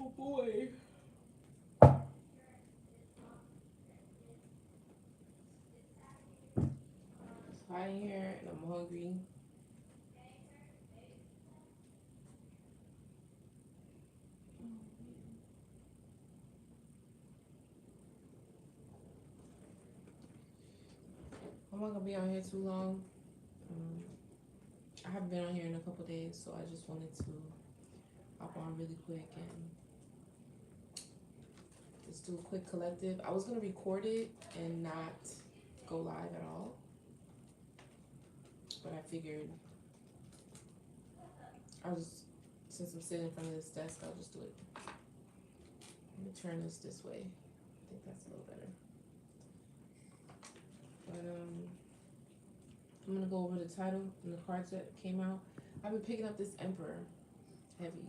Oh boy. It's hot in here and I'm hungry. I'm not gonna be on here too long. Um, I haven't been on here in a couple days, so I just wanted to hop on really quick and just do a quick collective. I was gonna record it and not go live at all, but I figured I'll just, since I'm sitting in front of this desk, I'll just do it. Let me turn this way. I think that's a little better. But I'm gonna go over the title and the cards that came out. I've been picking up this Emperor heavy.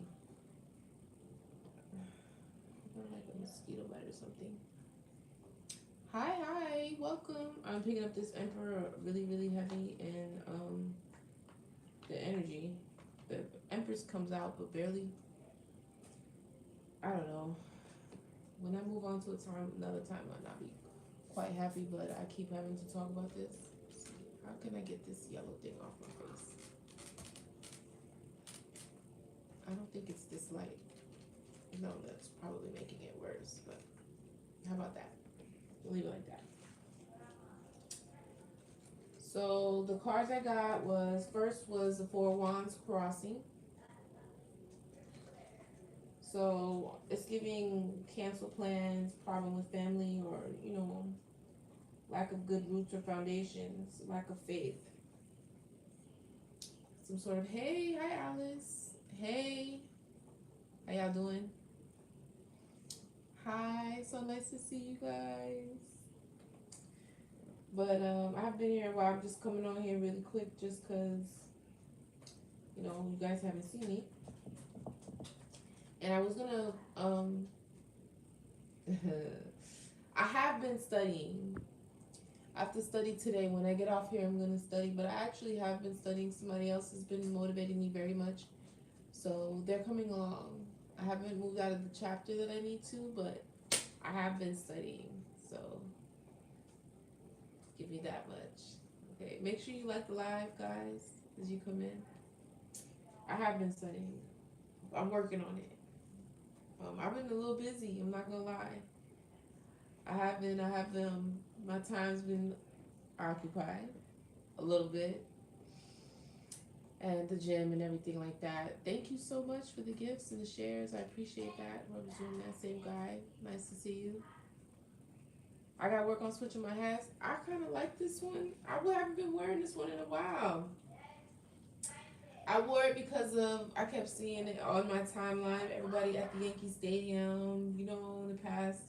I like a mosquito bite or something. Hi, welcome. I'm picking up this Emperor really heavy, and the energy. The Empress comes out, but barely. I don't know. When I move on to another time, I'll not be quite happy, but I keep having to talk about this. How can I get this yellow thing off my face? I don't think it's this light. No, that's probably making it worse, but how about that? We'll leave it like that. So the cards I got first was the Four of Wands crossing. So it's giving cancel plans, problem with family, or lack of good roots or foundations, lack of faith. Some sort of hi Alice, hey, how y'all doing? Hi, so nice to see you guys. But I've been here a while. I'm just coming on here really quick, just cause you guys haven't seen me, and I was gonna I have been studying. I have to study today. When I get off here, I'm gonna study. But I actually have been studying. Somebody else has been motivating me very much, so they're coming along. I haven't moved out of the chapter that I need to, but I have been studying. So give me that much. Okay, make sure you like the live, guys, as you come in. I have been studying. I'm working on it. I've been a little busy. I'm not gonna lie. I have been. I have my time's been occupied a little bit, and the gym and everything like that. Thank you so much for the gifts and the shares. I appreciate that. Whoever's doing that, same guy. Nice to see you. I gotta work on switching my hats. I kind of like this one. I haven't been wearing this one in a while. I wore it because I kept seeing it on my timeline. Everybody at the Yankee Stadium, in the past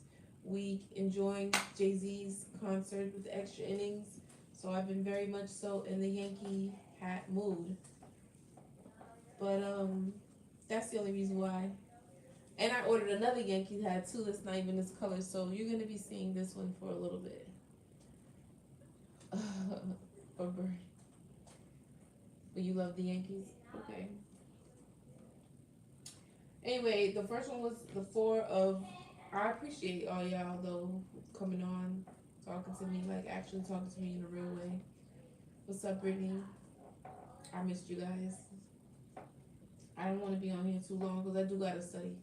week, enjoying Jay-Z's concert with the extra innings. So I've been very much so in the Yankee hat mood. But that's the only reason why. And I ordered another Yankee hat too. That's not even this color. So you're gonna be seeing this one for a little bit. Or But you love the Yankees? Okay. Anyway, the first one was the four of. I appreciate all y'all though coming on, talking to me, like actually talking to me in a real way. What's up, Brittany? I missed you guys. I don't want to be on here too long because I do gotta study.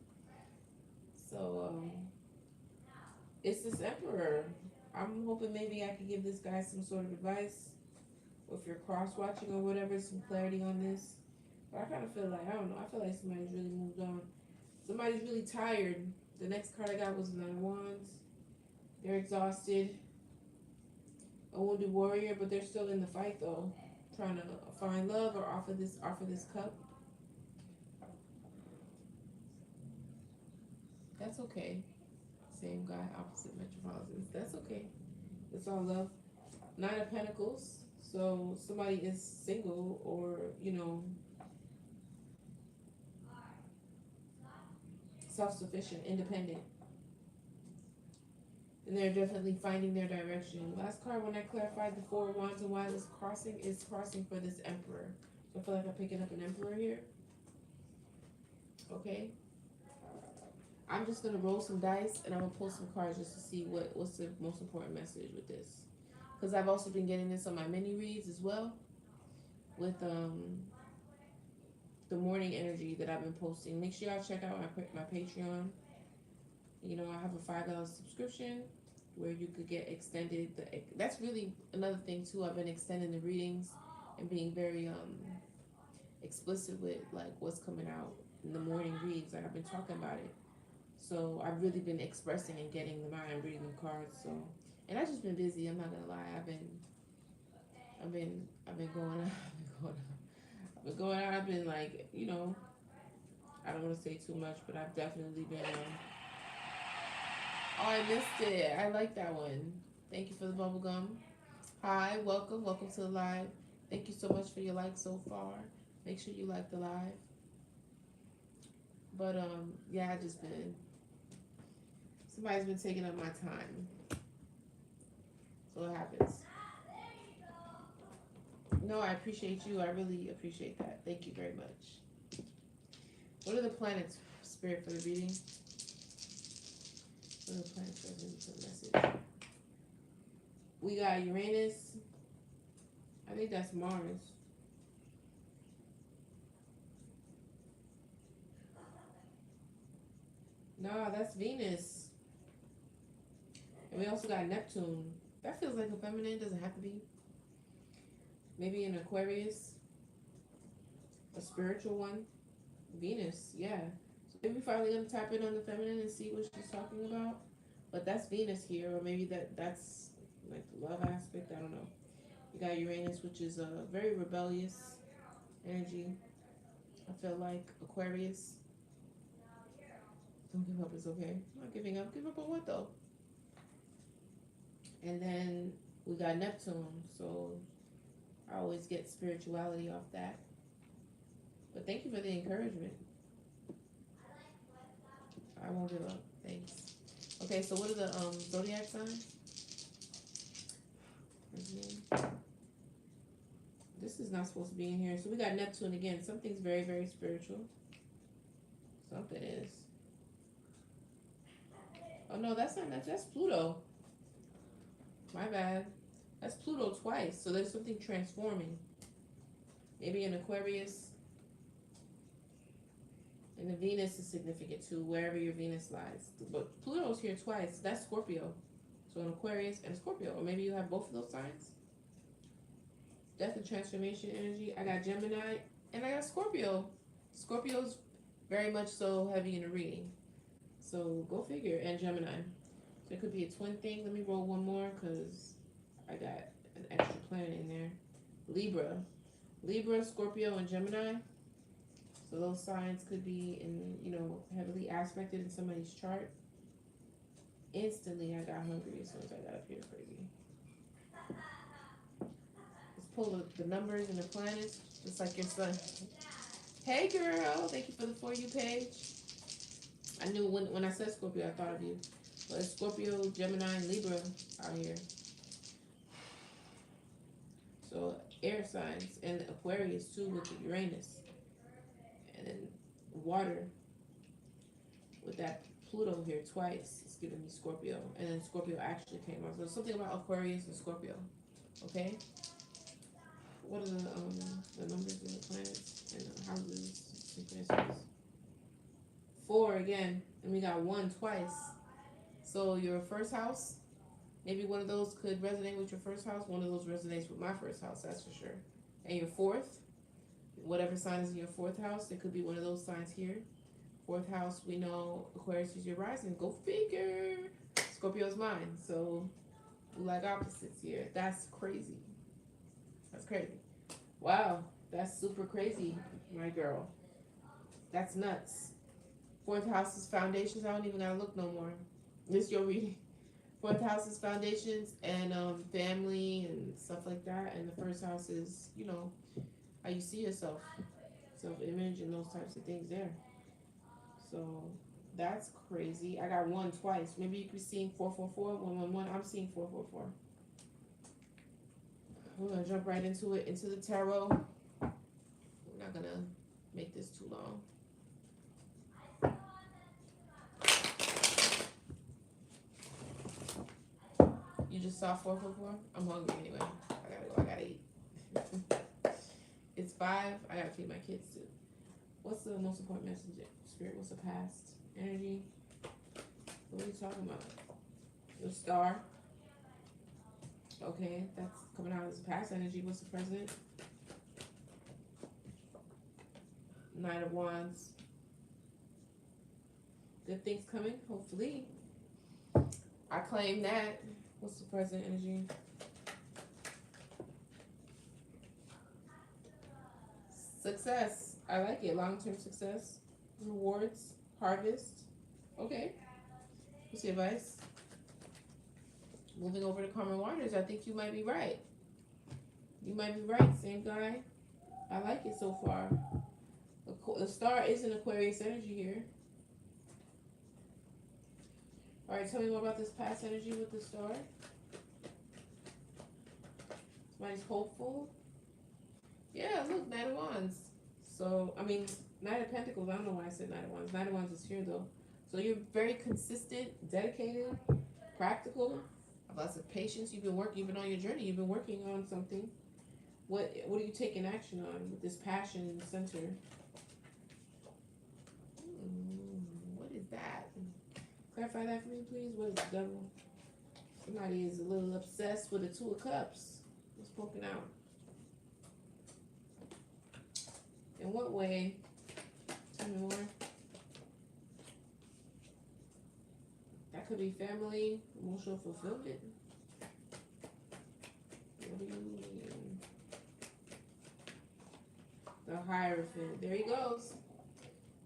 So it's this Emperor. I'm hoping maybe I could give this guy some sort of advice, or if you're cross watching or whatever, some clarity on this. But I kind of feel like I don't know. I feel like somebody's really moved on. Somebody's really tired. The next card I got was Nine of Wands. They're exhausted. A wounded warrior, but they're still in the fight though, trying to find love or offer this cup. That's okay. Same guy, opposite metropolitans. That's okay. It's all love. Nine of Pentacles. So somebody is single or self-sufficient, independent, and they're definitely finding their direction. Last card when I clarified the Four of Wands and why this crossing is crossing for this Emperor. So I feel like I'm picking up an Emperor here. Okay. I'm just gonna roll some dice and I'm gonna pull some cards just to see what's the most important message with this. Because I've also been getting this on my mini reads as well with the morning energy that I've been posting. Make sure y'all check out my Patreon. You know, I have a $5 subscription where you could get extended. That's really another thing too. I've been extending the readings and being very explicit with like what's coming out in the morning reads. Like I've been talking about it. So I've really been expressing and getting the mind reading cards. So, and I've just been busy. I'm not gonna lie. I've been going out. I've been going out. I've been like, you know, I don't want to say too much, but I've definitely been. Oh, I missed it. I like that one. Thank you for the bubble gum. Hi, welcome to the live. Thank you so much for your likes so far. Make sure you like the live. But yeah, I just been. Somebody's been taking up my time. So it happens. No, I appreciate you. I really appreciate that. Thank you very much. What are the planets, Spirit, for the reading? What are the planets for the message? We got Uranus. I think that's Mars. No, that's Venus. And we also got Neptune. That feels like a feminine. Doesn't have to be. Maybe an Aquarius. A spiritual one. Venus, yeah. So maybe we're finally gonna tap in on the feminine and see what she's talking about. But that's Venus here, or maybe that's like the love aspect. I don't know. You got Uranus, which is a very rebellious energy. I feel like Aquarius. Don't give up, it's okay. I'm not giving up. Give up on what though? And then we got Neptune, so I always get spirituality off that. But thank you for the encouragement. I won't give up. Thanks. Okay, so what are the zodiac signs? This is not supposed to be in here. So we got Neptune again. Something's very, very spiritual. Something is. Oh no, that's not Neptune. That's Pluto. My bad. That's Pluto twice. So there's something transforming. Maybe an Aquarius. And the Venus is significant too, wherever your Venus lies. But Pluto's here twice. That's Scorpio. So an Aquarius and a Scorpio. Or maybe you have both of those signs. Death and transformation energy. I got Gemini and I got Scorpio. Scorpio's very much so heavy in the reading. So go figure. And Gemini. So it could be a twin thing. Let me roll one more because I got an extra planet in there. Libra. Libra, Scorpio, and Gemini. So those signs could be in, you know, heavily aspected in somebody's chart. Instantly I got hungry as soon as I got up here, crazy. Let's pull the numbers and the planets, just like your sun. Hey girl, thank you for the For You page. I knew when I said Scorpio, I thought of you. But it's Scorpio, Gemini, and Libra out here. So air signs and Aquarius too with the Uranus. And then water with that Pluto here twice. It's giving me Scorpio. And then Scorpio actually came out. So something about Aquarius and Scorpio. Okay? What are the numbers and the planets and the houses? Synchronicities. 4 again. And we got 1 twice. So your first house, maybe one of those could resonate with your first house. One of those resonates with my first house, that's for sure. And your fourth, whatever sign is in your fourth house, it could be one of those signs here. Fourth house, we know Aquarius is your rising. Go figure. Scorpio's mine. So we like opposites here. That's crazy. That's crazy. Wow. That's super crazy, my girl. That's nuts. Fourth house is foundations. I don't even gotta look no more. This your reading. Fourth house is foundations and family and stuff like that. And the first house is, you know, how you see yourself, self-image and those types of things there. So that's crazy. I got 1 twice. Maybe you could be seeing 444, 111. I'm seeing 444. We're gonna jump right into it, into the tarot. We're not gonna make this too long. just saw 444. I'm hungry anyway. I gotta go. I gotta eat. It's 5. I gotta feed my kids too. What's the most important message? Spirit, what's the past? Energy? What are you talking about? The star. Okay, that's coming out as past energy. What's the present? Knight of Wands. Good things coming, hopefully. I claim that. What's the present energy? Success. I like it. Long-term success. Rewards. Harvest. Okay. What's the advice? Moving over to Karma Waters. I think you might be right. You might be right, same guy. I like it so far. The star is an Aquarius energy here. Alright, tell me more about this past energy with the star. Somebody's hopeful. Yeah, look, Knight of Wands. So, I mean, Knight of Pentacles. I don't know why I said Knight of Wands. Knight of Wands is here, though. So you're very consistent, dedicated, practical, have lots of patience. You've been on your journey. You've been working on something. What are you taking action on with this passion in the center? What is that? Clarify that for me, please. What is the devil? Somebody is a little obsessed with the Two of Cups. What's poking out? In what way? Tell me more. That could be family, emotional fulfillment. What do you mean? The Hierophant. There he goes.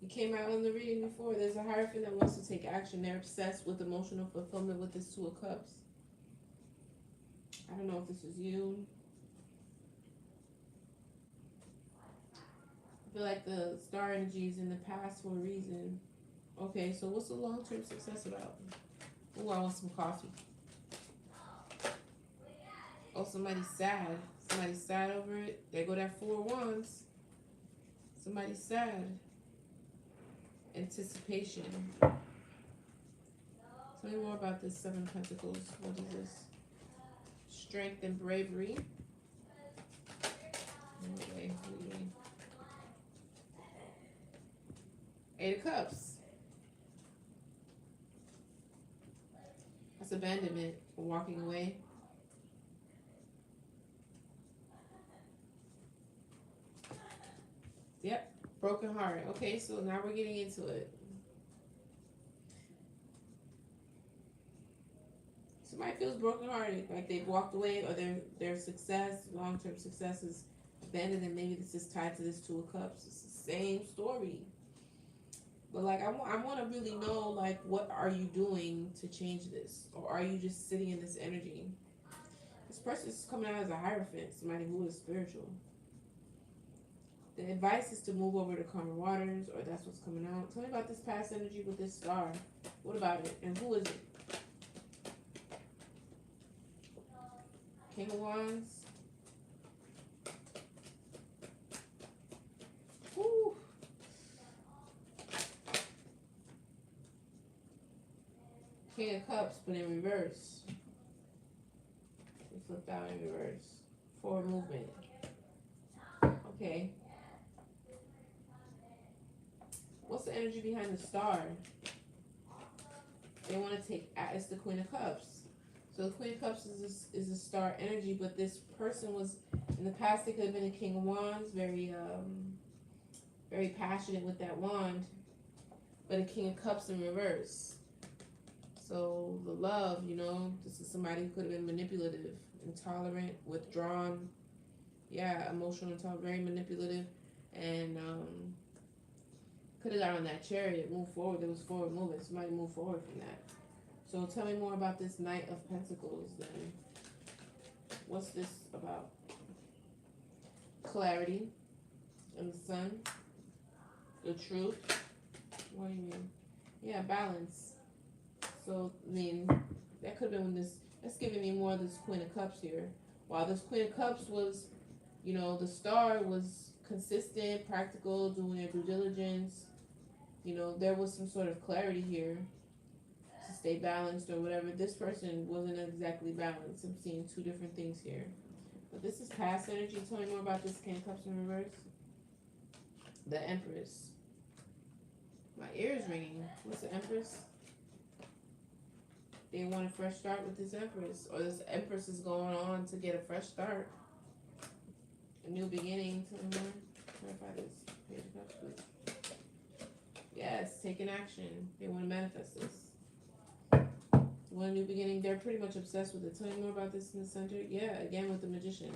He came out in the reading before. There's a Hierophant that wants to take action. They're obsessed with emotional fulfillment with this Two of Cups. I don't know if this is you. I feel like the star energy is in the past for a reason. Okay, so what's the long-term success about? Oh, I want some coffee. Oh, somebody's sad. Somebody's sad over it. There go that 4 of Wands. Somebody's sad. Anticipation. Tell me more about this 7 of Pentacles. What is this? Strength and bravery. Okay. 8 of Cups. That's abandonment or walking away. Yep. Broken heart. Okay, so now we're getting into it. Somebody feels brokenhearted, like they've walked away, or their success, long-term success, is abandoned, and maybe this is tied to this Two of Cups. It's the same story. But like, I want to really know, like, what are you doing to change this? Or are you just sitting in this energy? This person is coming out as a Hierophant, somebody who is spiritual. The advice is to move over to calmer waters, or that's what's coming out. Tell me about this past energy with this star. What about it? And who is it? King of Wands. Woo. King of Cups, but in reverse. We flipped out in reverse. Forward movement. Okay. What's the energy behind the star? They want to take, it's the Queen of Cups. So the Queen of Cups is a star energy, but this person was, in the past, they could have been a King of Wands, very passionate with that wand, but a King of Cups in reverse. So the love, this is somebody who could have been manipulative, intolerant, withdrawn, emotional, intolerant, very manipulative, and could have got on that chariot, moved forward. There was forward movement. Somebody moved forward from that. So tell me more about this Knight of Pentacles then. What's this about? Clarity and the sun. The truth. What do you mean? Yeah, balance. So, I mean, that could have been that's giving me more of this Queen of Cups here. While this Queen of Cups was, the star was consistent, practical, doing their due diligence. There was some sort of clarity here. stay balanced or whatever. This person wasn't exactly balanced. I'm seeing two different things here. But this is past energy. Tell me more about this King of Cups in reverse. The Empress. My ear is ringing. What's the Empress? They want a fresh start with this Empress. Or this Empress is going on to get a fresh start. A new beginning. Tell me more. Clarify this. Page of Cups, please. Yes, taking action. They want to manifest this. One new beginning. They're pretty much obsessed with it. Tell me more about this in the center. Yeah, again with the Magician.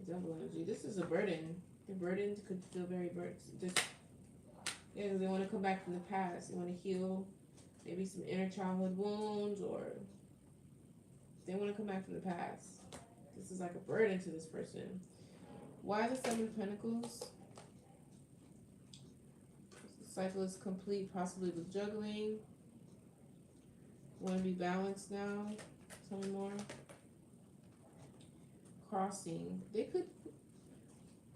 Double energy. This is a burden. The burden could feel very burdened. Yeah, they want to come back from the past. They want to heal maybe some inner childhood wounds, or they want to come back from the past. This is like a burden to this person. Why the Seven of Pentacles? The cycle is complete, possibly with juggling. Want to be balanced now? Tell me more. Crossing. They could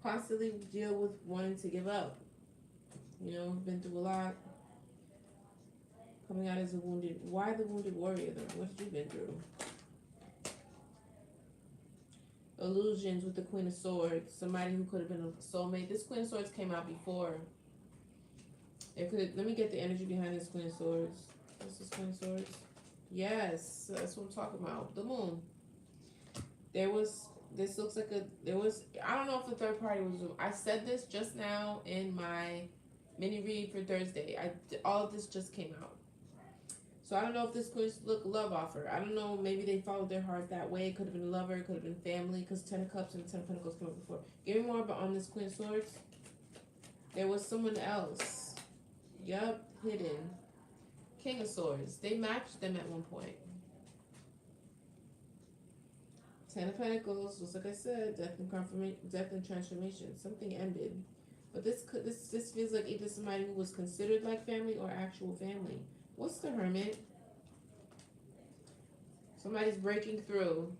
constantly deal with wanting to give up. You know, been through a lot. Coming out as a wounded. Why the wounded warrior though? What have you been through? Illusions with the Queen of Swords. Somebody who could have been a soulmate. This Queen of Swords came out before. It could. Let me get the energy behind this Queen of Swords. What's this Queen of Swords? Yes, that's what I'm talking about. The Moon. There was. This looks like I don't know if the third party was, I said this just now in my mini read for Thursday. All of this just came out. So I don't know if this could look love offer. I don't know, maybe they followed their heart that way. It could have been a lover, it could have been family, because 10 of Cups and 10 of Pentacles came up before. Give me more about on this Queen of Swords. There was someone else. Yup, hidden. King of Swords. They matched them at one point. 10 of Pentacles, just like I said, death and transformation. Something ended. But this feels like either somebody who was considered like family or actual family. What's the Hermit? Somebody's breaking through.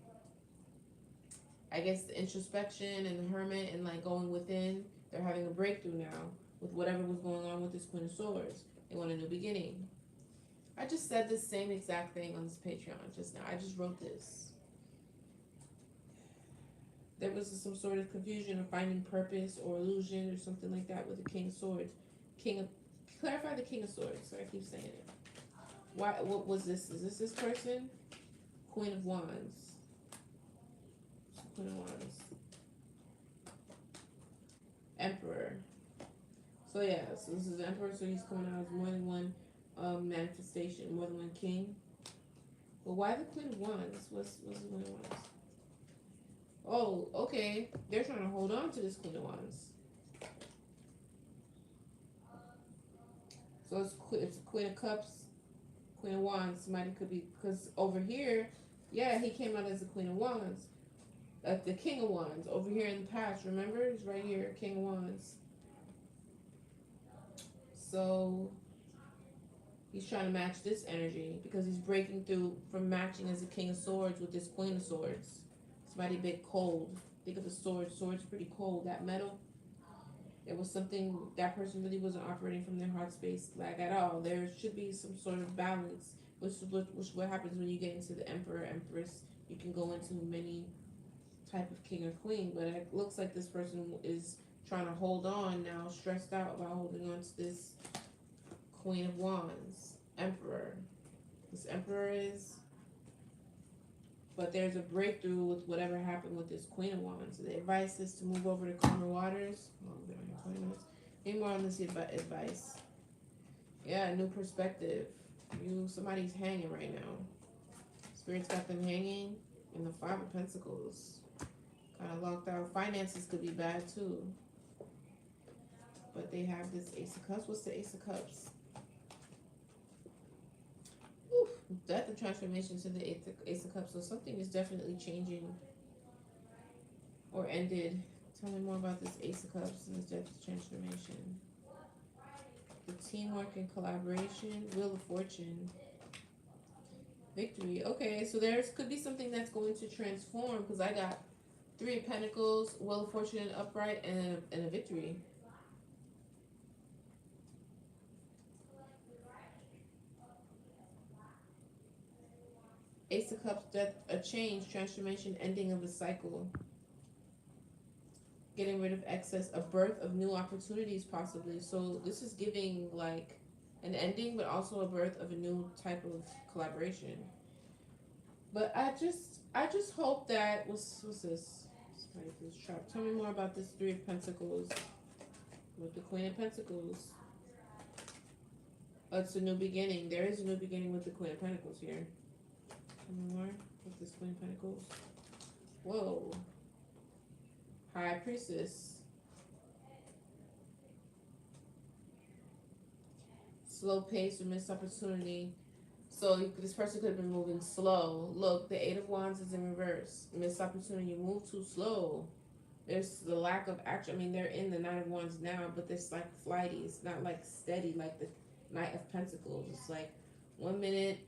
I guess the introspection and the Hermit and like going within. They're having a breakthrough now with whatever was going on with this Queen of Swords. They want a new beginning. I just said the same exact thing on this Patreon just now. I just wrote this. There was some sort of confusion or finding purpose or illusion or something like that with the King of Swords. Clarify the King of Swords. So I keep saying it. Why? What was this? Is this person? Queen of Wands. Queen of Wands. Emperor. So yeah, so this is the Emperor. So he's coming out as more than one manifestation, more than one king. But why the Queen of Wands? What's the Queen of Wands? Oh, okay. They're trying to hold on to this Queen of Wands. So it's Queen of Cups, Queen of Wands. Somebody could be, because over here, yeah, he came out as the Queen of Wands. The King of Wands. Over here in the past, remember? He's right here, King of Wands. So he's trying to match this energy because he's breaking through from matching as the King of Swords with this Queen of Swords. Somebody a bit cold. Think of the sword. Sword's pretty cold. That metal. It was something that person really wasn't operating from their heart space like at all. There should be some sort of balance, which what happens when you get into the Emperor, Empress. You can go into many type of king or queen, but it looks like this person is trying to hold on now, stressed out about holding on to this Queen of Wands, Emperor. This Emperor is. But there's a breakthrough with whatever happened with this Queen of Wands. So the advice is to move over to calmer waters. Oh, we've been on here 20 minutes. Any more on this advice? Yeah, new perspective. Somebody's hanging right now. Spirit's got them hanging. And the Five of Pentacles. Kind of locked out. Finances could be bad too. But they have this Ace of Cups. What's the Ace of Cups? Death and transformation to the Ace of Cups. So something is definitely changing or ended. Tell me more about this Ace of Cups and this death and transformation. The teamwork and collaboration. Wheel of Fortune. Victory. Okay, so could be something that's going to transform because I got 3 of Pentacles, Wheel of Fortune upright, and a victory. Ace of Cups, death, a change, transformation, ending of a cycle. Getting rid of excess, a birth of new opportunities possibly. So this is giving like an ending, but also a birth of a new type of collaboration. But I just hope that what's this? Like this trap. Tell me more about this Three of Pentacles with the Queen of Pentacles. Oh, it's a new beginning. There is a new beginning with the Queen of Pentacles here. Tell me more with this Queen of Pentacles. Whoa. High Priestess. Slow pace or missed opportunity. So this person could have been moving slow. Look, the Eight of Wands is in reverse. Missed opportunity. You move too slow. There's the lack of action. I mean, they're in the Nine of Wands now, but it's like flighty. It's not like steady like the Knight of Pentacles. It's like 1 minute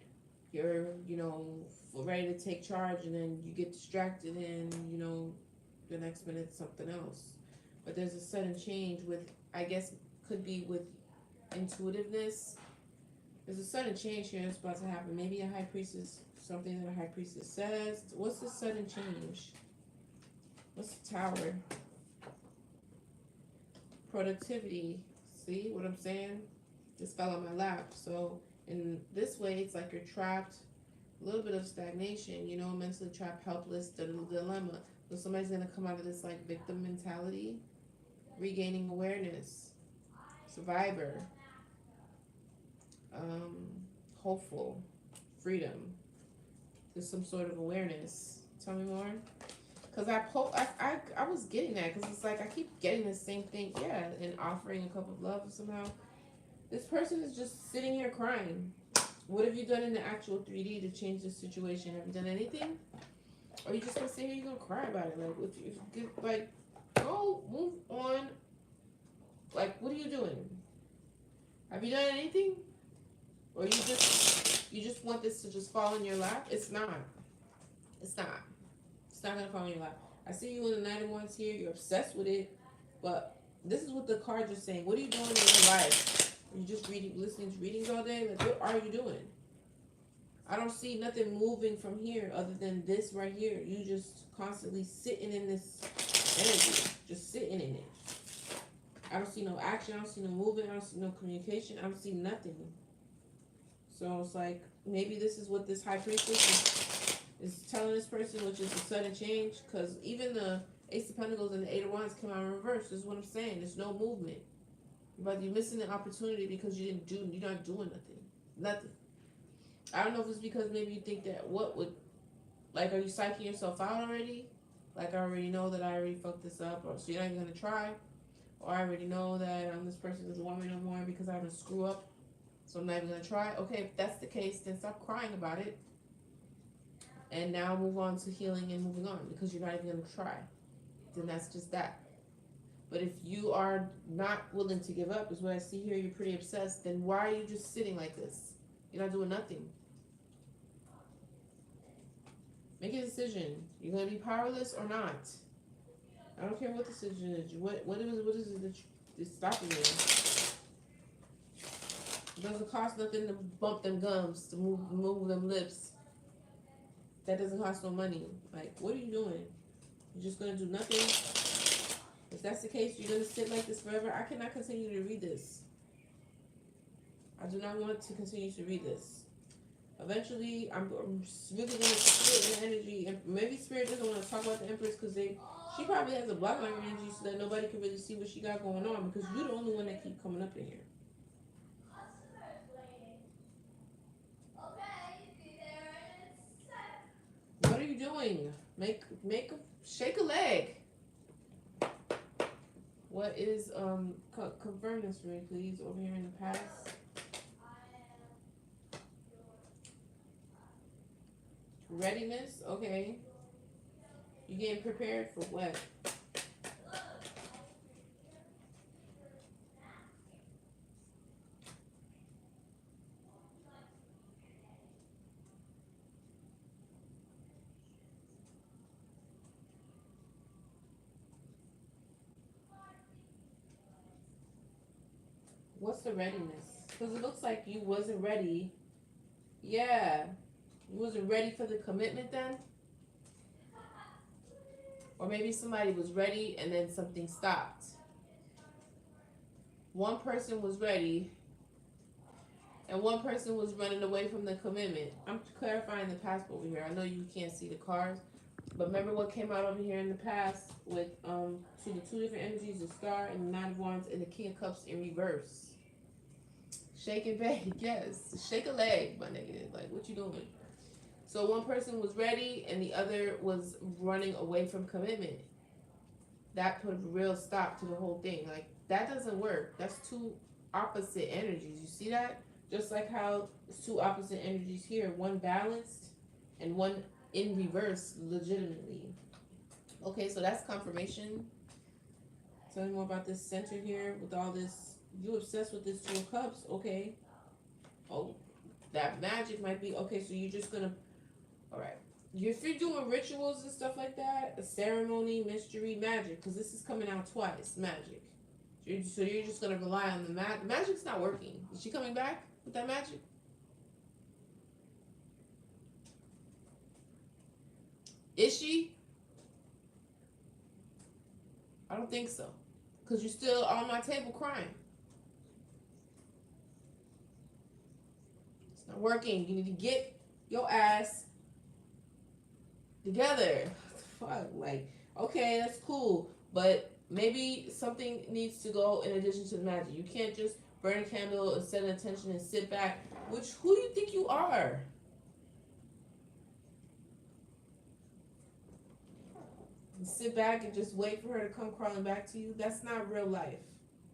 you're, ready to take charge, and then you get distracted, and, the next minute something else. But there's a sudden change with, I guess, could be with intuitiveness. There's a sudden change here that's about to happen. Maybe a high priestess, something that a high priestess says. What's the sudden change? What's the Tower? Productivity. See what I'm saying? This fell on my lap. So in this way, it's like you're trapped. A little bit of stagnation, mentally trapped, helpless, dilemma. So somebody's going to come out of this like victim mentality, regaining awareness, survivor, hopeful, freedom. There's some sort of awareness. Tell me more. Because I was getting that, because it's like I keep getting the same thing. Yeah, and offering a cup of love somehow. This person is just sitting here crying. What have you done in the actual 3D to change the situation? Have you done anything? Or are you just gonna sit here, you're gonna cry about it? Like, if you get, like, go move on. Like, what are you doing? Have you done anything? Or you just want this to just fall in your lap? It's not. It's not. It's not gonna fall in your lap. I see you in the Nine of Wands here. You're obsessed with it, but this is what the cards are saying. What are you doing in your life? Are you just listening to readings all day? Like, what are you doing? I don't see nothing moving from here other than this right here. You just constantly sitting in this energy, just sitting in it. I don't see no action. I don't see no movement. I don't see no communication. I don't see nothing. So it's like maybe this is what this high priestess is telling this person, which is a sudden change. Because even the Ace of Pentacles and the Eight of Wands come out in reverse. This is what I'm saying. There's no movement. But you're missing the opportunity because you're not doing nothing. I don't know if it's because maybe you think that are you psyching yourself out already? Like, I already know that I already fucked this up, or so you're not even gonna try. Or I already know that this person doesn't want me no more because I haven't screw up, so I'm not even gonna try. Okay, if that's the case, then stop crying about it. And now move on to healing and moving on, because you're not even gonna try. Then that's just that. But if you are not willing to give up, is what I see here, you're pretty obsessed, then why are you just sitting like this? You're not doing nothing. Make a decision. You're going to be powerless or not. I don't care what the decision is. What is it that is stopping you? It doesn't cost nothing to bump them gums, to move them lips. That doesn't cost no money. Like, what are you doing? You're just going to do nothing? If that's the case, you're going to sit like this forever. I cannot continue to read this. I do not want to continue to read this. Eventually, I'm really going to sit in the energy. And maybe Spirit doesn't want to talk about the Empress because she probably has a bloodline energy so that nobody can really see what she got going on, because you're the only one that keep coming up in here. What are you doing? Shake a leg. What is, confirm this for me, please, over here in the past. Readiness, okay. You getting prepared for what? What's the readiness? Because it looks like you wasn't ready. Yeah. You wasn't ready for the commitment then? Or maybe somebody was ready and then something stopped. One person was ready and one person was running away from the commitment. I'm clarifying the past over here. I know you can't see the cards, but remember what came out over here in the past with to the two different energies, the Star and the Nine of Wands and the King of Cups in reverse. Shake and bake, yes. Shake a leg, my nigga. Like, what you doing? So one person was ready and the other was running away from commitment. That put a real stop to the whole thing. Like, that doesn't work. That's two opposite energies. You see that? Just like how it's two opposite energies here. One balanced and one in reverse, legitimately. Okay, so that's confirmation. Tell me more about this center here with all this. You obsessed with this Two of Cups. Okay. Oh, that magic might be. Okay, so you're just gonna. All right. If you're doing rituals and stuff like that, a ceremony, mystery, magic, because this is coming out twice, magic. So you're just gonna rely on the magic's not working. Is she coming back with that magic? Is she? I don't think so, because you're still on my table crying. It's not working. You need to get your ass together. Fuck, like, okay, that's cool, but maybe something needs to go in addition to the magic. You can't just burn a candle and set attention and sit back. Which, who do you think you are? And sit back and just wait for her to come crawling back to you? That's not real life.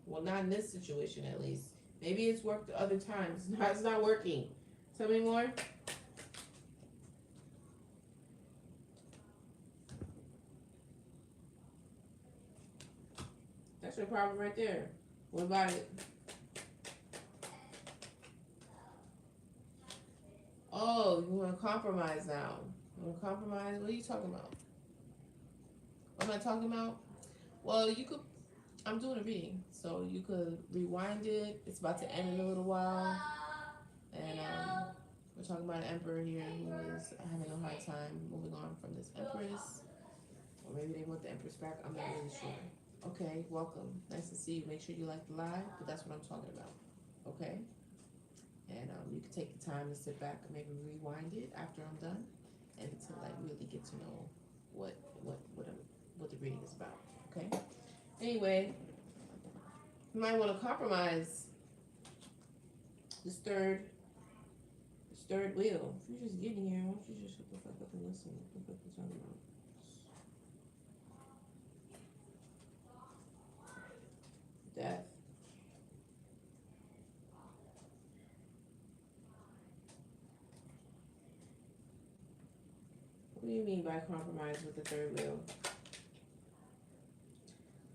Well, not in this situation, at least. Maybe it's worked other times. It's not working. Tell me more. That's your problem right there. What about it? Oh, you want to compromise now. You want to compromise? What are you talking about? What am I talking about? Well, you could, I'm doing a reading, so you could rewind it. It's about to end in a little while. And we're talking about an emperor here who is having a hard time moving on from this empress. Or maybe they want the empress back. I'm not really sure. Okay, welcome. Nice to see you. Make sure you like the live, but that's what I'm talking about. Okay? And you can take the time to sit back and maybe rewind it after I'm done, and to like really get to know what the reading is about. Okay. Anyway, you might want to compromise this third wheel. If you're just getting here, why don't you just shut the fuck up and listen? What the fuck are you talking about? Death. What do you mean by compromise with the third wheel?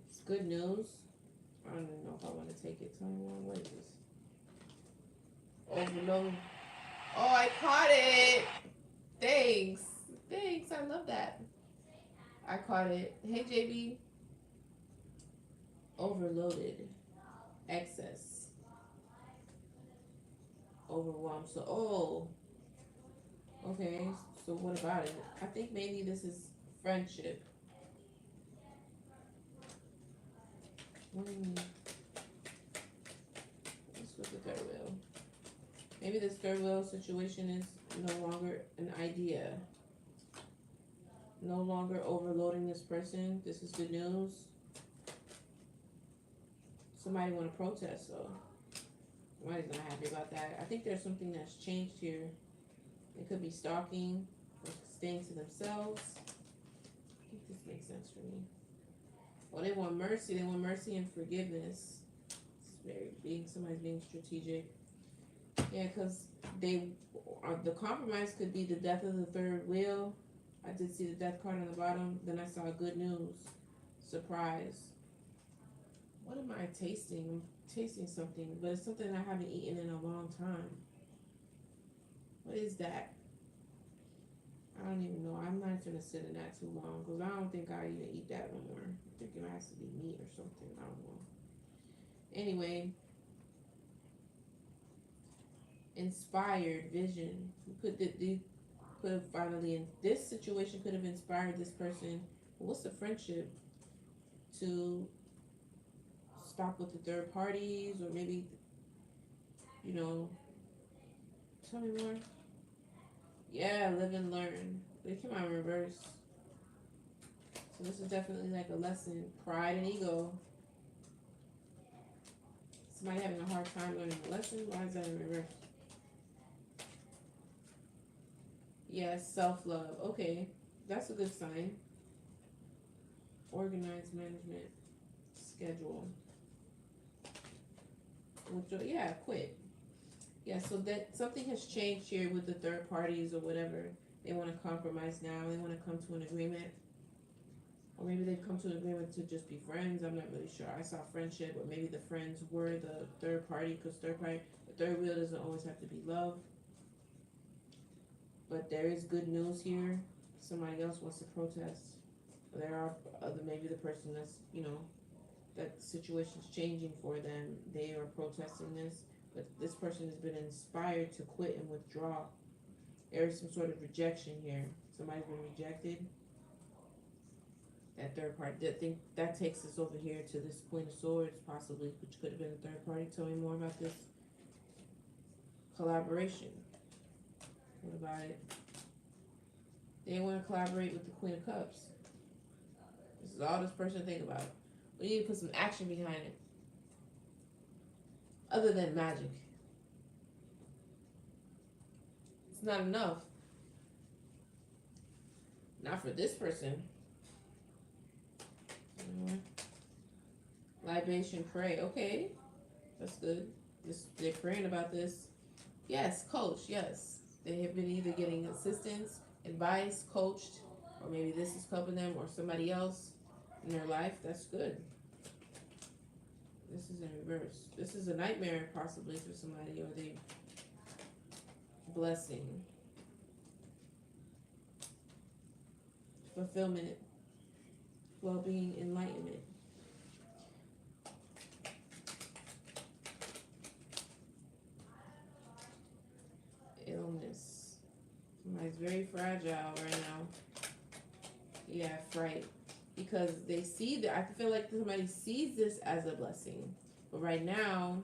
It's good news. I don't even know if I want to take it. Tell me more. What is this? Overload. Oh, I caught it. Thanks. Thanks. I love that. I caught it. Hey, JB. Overloaded. Excess. Overwhelmed. So, okay. So what about it? I think maybe this is friendship. What do you mean? Let's look at third wheel. Maybe this third wheel situation is no longer an idea. No longer overloading this person. This is good news. Somebody want to protest, so somebody's not happy about that. I think there's something that's changed here. It could be stalking or staying to themselves. I think this makes sense for me. Well, they want mercy. They want mercy and forgiveness. It's very somebody's being strategic. Yeah, because the compromise could be the death of the third wheel. I did see the death card on the bottom. Then I saw good news. Surprise. What am I tasting? I'm tasting something, but it's something I haven't eaten in a long time. What is that? I don't even know. I'm not gonna sit in that too long because I don't think I even eat that no more. I think it has to be meat or something. I don't know. Anyway, inspired vision. You put the Could have finally, in this situation, could have inspired this person. What's the friendship to stop with the third parties, or maybe, you know, tell me more. Yeah, live and learn. They came out in reverse. So this is definitely like a lesson. Pride and ego. Somebody having a hard time learning a lesson. Why is that in reverse? Yes, self-love. Okay, that's a good sign. Organized management. Schedule. Yeah, quit. Yeah, so that something has changed here with the third parties or whatever. They want to compromise now. They want to come to an agreement. Or maybe they've come to an agreement to just be friends. I'm not really sure. I saw friendship, or maybe the friends were the third party, because the third wheel doesn't always have to be love. But there is good news here. Somebody else wants to protest. There are other, maybe the person that's, that situation's changing for them. They are protesting this, but this person has been inspired to quit and withdraw. There is some sort of rejection here. Somebody's been rejected. That third party. I think that takes us over here to this Queen of Swords, possibly, which could have been a third party. Tell me more about this collaboration. What about it? They want to collaborate with the Queen of Cups. This is all this person think about. We need to put some action behind it. Other than magic. It's not enough. Not for this person. Libation, pray. Okay, that's good. They're praying about this. Yes, coach. Yes, they have been either getting assistance, advice, coached, or maybe this is helping them, or somebody else in their life. That's good. This is in reverse. This is a nightmare possibly for somebody, or they blessing, fulfillment, well-being, enlightenment. Illness. Somebody's very fragile right now. Yeah, fright. Because they see that, I feel like somebody sees this as a blessing. But right now,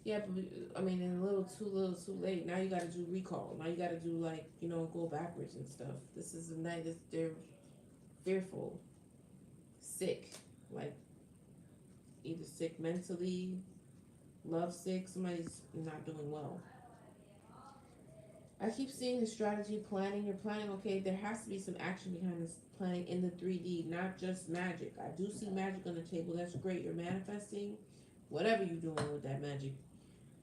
yeah, but I mean, a little too late. Now you gotta do recall. Now you gotta do, like, go backwards and stuff. This is a night that they're fearful, sick, like either sick mentally, love sick, somebody's not doing well. I keep seeing the strategy, planning. You're planning, okay, there has to be some action behind this planning in the 3D, not just magic. I do see magic on the table. That's great. You're manifesting whatever you're doing with that magic.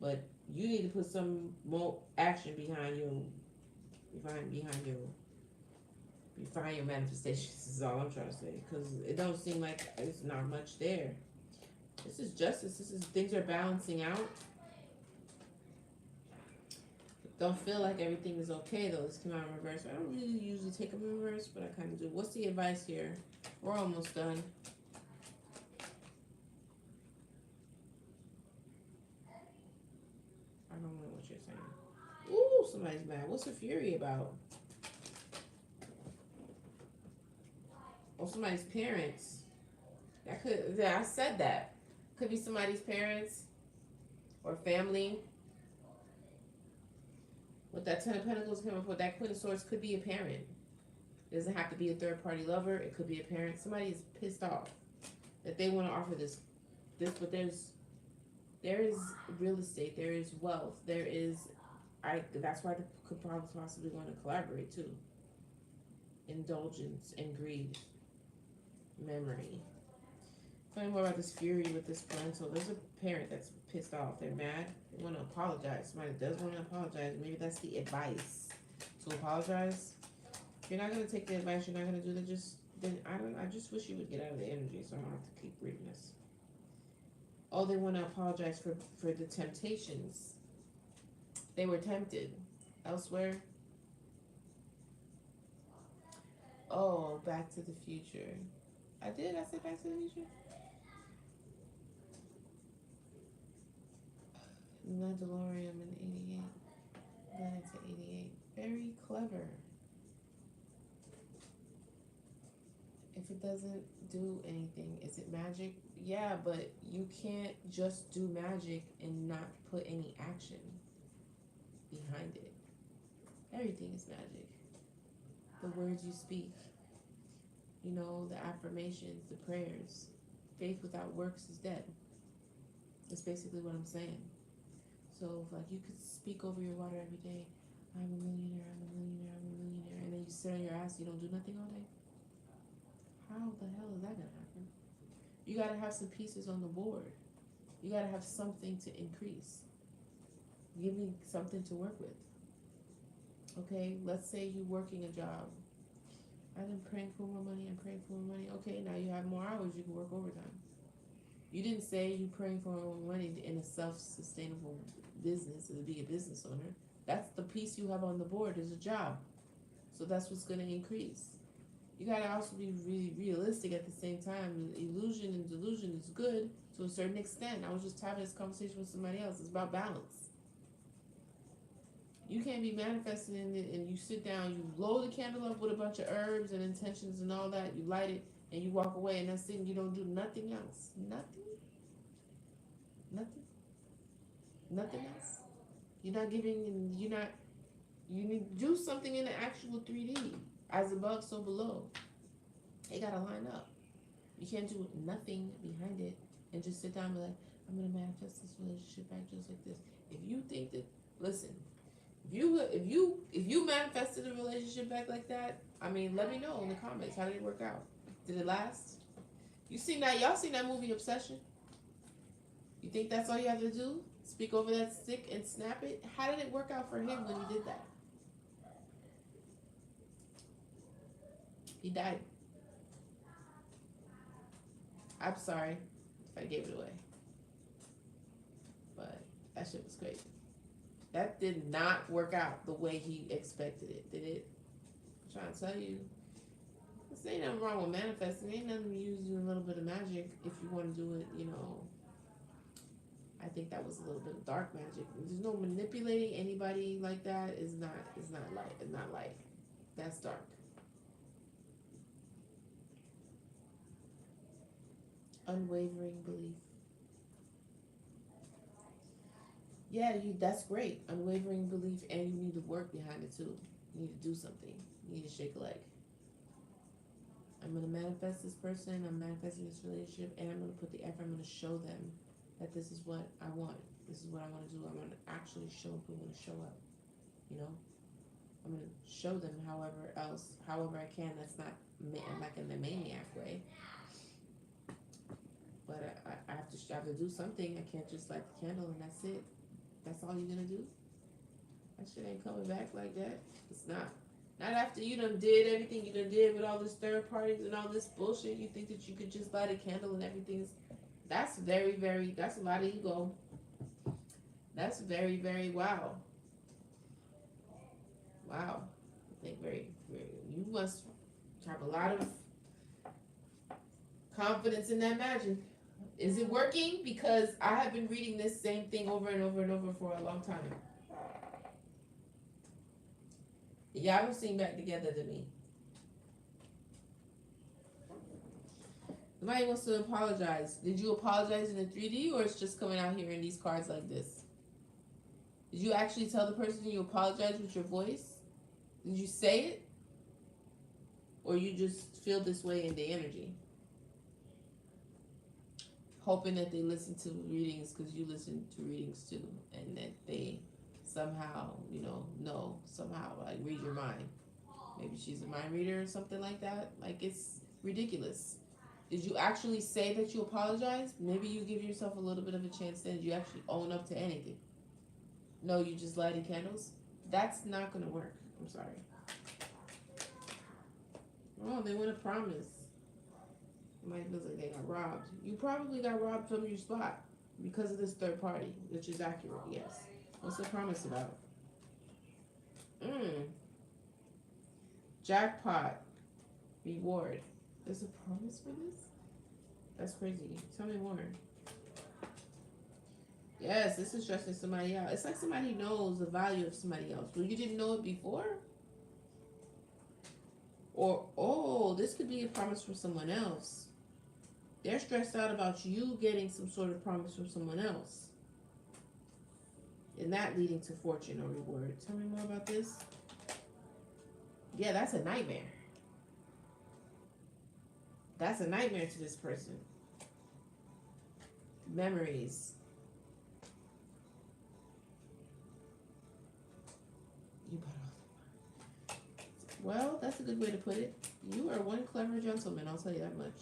But you need to put some more action behind your manifestations is all I'm trying to say. Because it don't seem like it's not much there. This is justice. This is things are balancing out. Don't feel like everything is okay though. This came out in reverse. I don't really usually take them in reverse, but I kind of do. What's the advice here? We're almost done. I don't know what you're saying. Ooh, somebody's mad. What's the fury about? Oh, somebody's parents. I said that. Could be somebody's parents or family. With that Ten of Pentacles coming for that Queen of Swords, could be a parent. It doesn't have to be a third party lover. It could be a parent. Somebody is pissed off that they want to offer this, but there is real estate. There is wealth. That's why they could probably possibly want to collaborate too. Indulgence and greed. Memory. Tell me more about this fury with this parental. There's a parent that's pissed off. They're mad. They want to apologize. Somebody does want to apologize. Maybe that's the advice to apologize. If you're not gonna take the advice, you're not gonna do that. I just wish you would get out of the energy, so I don't have to keep reading this. Oh, they want to apologize for the temptations. They were tempted elsewhere. Oh, Back to the Future. I said Back to the Future. Mandalorian in 88. Then it's 88. Very Very clever. If it doesn't do anything, is it magic? Yeah, but you can't just do magic and not put any action behind it. Everything is magic. The words you speak, you know, the affirmations, the prayers. Faith without works is dead. That's basically what I'm saying. So, if, like, you could speak over your water every day, I'm a millionaire, I'm a millionaire, I'm a millionaire, and then you sit on your ass, you don't do nothing all day. How the hell is that gonna happen? You gotta have some pieces on the board. You gotta have something to increase. Give me something to work with. Okay, let's say you're working a job. I've been praying for more money, I'm praying for more money. Okay, now you have more hours, you can work overtime. You didn't say you praying for more money in a self-sustainable business and to be a business owner. That's the piece you have on the board is a job. So that's what's gonna increase. You gotta also be really realistic at the same time. Illusion and delusion is good to a certain extent. I was just having this conversation with somebody else. It's about balance. You can't be manifesting in it and you sit down, you blow the candle up with a bunch of herbs and intentions and all that, you light it and you walk away and that's it and you don't do nothing else. Nothing? Nothing? Nothing else? You're not giving and you need to do something in the actual 3D. As above, so below. It gotta line up. You can't do nothing behind it and just sit down and be like, I'm gonna manifest this relationship back just like this. If you think that, listen, if you manifested a relationship back like that, I mean, let me know in the comments. How did it work out? Did it last? Y'all seen that movie Obsession? You think that's all you have to do? Speak over that stick and snap it? How did it work out for him when he did that? He died. I'm sorry if I gave it away. But that shit was crazy. That did not work out the way he expected it, did it? I'm trying to tell you. There ain't nothing wrong with manifesting. Ain't nothing using a little bit of magic if you want to do it, you know. I think that was a little bit of dark magic. There's no manipulating anybody like that. It's not light. That's dark. Unwavering belief. Yeah, that's great. Unwavering belief, and you need to work behind it too. You need to do something. You need to shake a leg. I'm gonna manifest this person, I'm manifesting this relationship, and I'm gonna put the effort, I'm gonna show them that this is what I want. This is what I wanna do. I'm gonna actually show up, I'm gonna show up. You know? I'm gonna show them however I can. That's not like in the maniac way. But I have to do something. I can't just light the candle and that's it. That's all you're gonna do? That shit ain't coming back like that. It's not. Not after you done did everything you done did with all this third parties and all this bullshit. You think that you could just light a candle and everything's... That's very, very... That's a lot of ego. That's very, very wow. Wow. I think very, very... You must have a lot of confidence in that magic. Is it working? Because I have been reading this same thing over and over and over for a long time. Y'all don't seem back together to me. Nobody wants to apologize. Did you apologize in the 3D or it's just coming out here in these cards like this? Did you actually tell the person you apologize with your voice? Did you say it? Or you just feel this way in the energy? Hoping that they listen to readings because you listen to readings too. And that they somehow, somehow like read your mind. Maybe she's a mind reader or something like that. Like, it's ridiculous. Did you actually say that you apologized? Maybe you give yourself a little bit of a chance then. Did you actually own up to anything? No, you just lighted candles? That's not going to work. I'm sorry. Oh, they want a promise. It might feel like they got robbed. You probably got robbed from your spot because of this third party, which is accurate, yes. What's the promise about? Jackpot. Reward. There's a promise for this? That's crazy. Tell me more. Yes, this is stressing somebody out. It's like somebody knows the value of somebody else. Well, you didn't know it before? Or, oh, this could be a promise from someone else. They're stressed out about you getting some sort of promise from someone else. And that leading to fortune or reward. Tell me more about this. Yeah, that's a nightmare. That's a nightmare to this person. Memories. You put all. Well, that's a good way to put it. You are one clever gentleman, I'll tell you that much.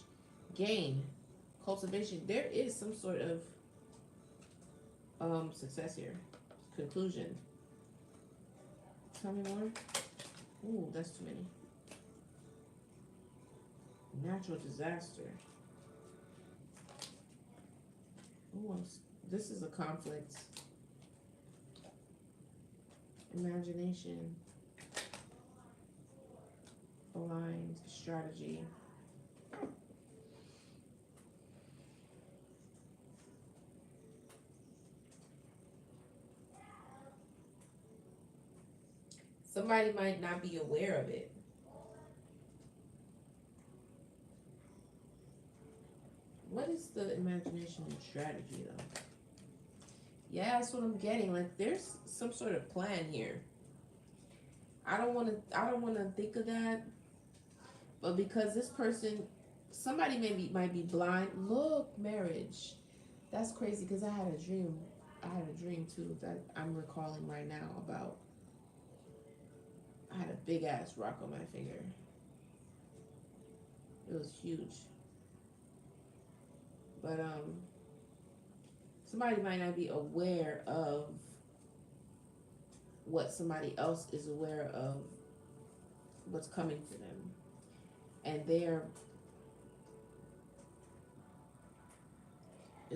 Gain. Cultivation. There is some sort of success here. Conclusion. Tell me more. Ooh, that's too many. Natural disaster. Ooh, this is a conflict. Imagination. Aligned. Strategy. Somebody might not be aware of it. What is the imagination and strategy though? Yeah, that's what I'm getting. Like there's some sort of plan here. I don't wanna think of that. But because this person, somebody might be blind. Look, marriage. That's crazy because I had a dream. I had a dream too that I'm recalling right now about. I had a big ass rock on my finger. It was huge. But somebody might not be aware of what somebody else is aware of what's coming to them. And there's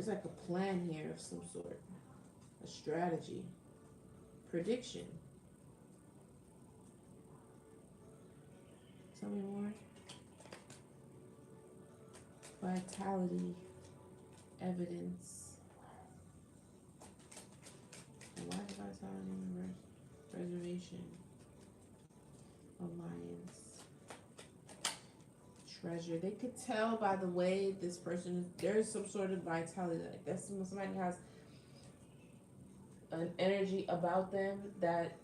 like a plan here of some sort. A strategy. Prediction. Tell me more. Vitality. Evidence. Why is vitality in reverse? Preservation. Alliance. Treasure. They could tell by the way this person is. There is some sort of vitality. Like that's somebody has an energy about them that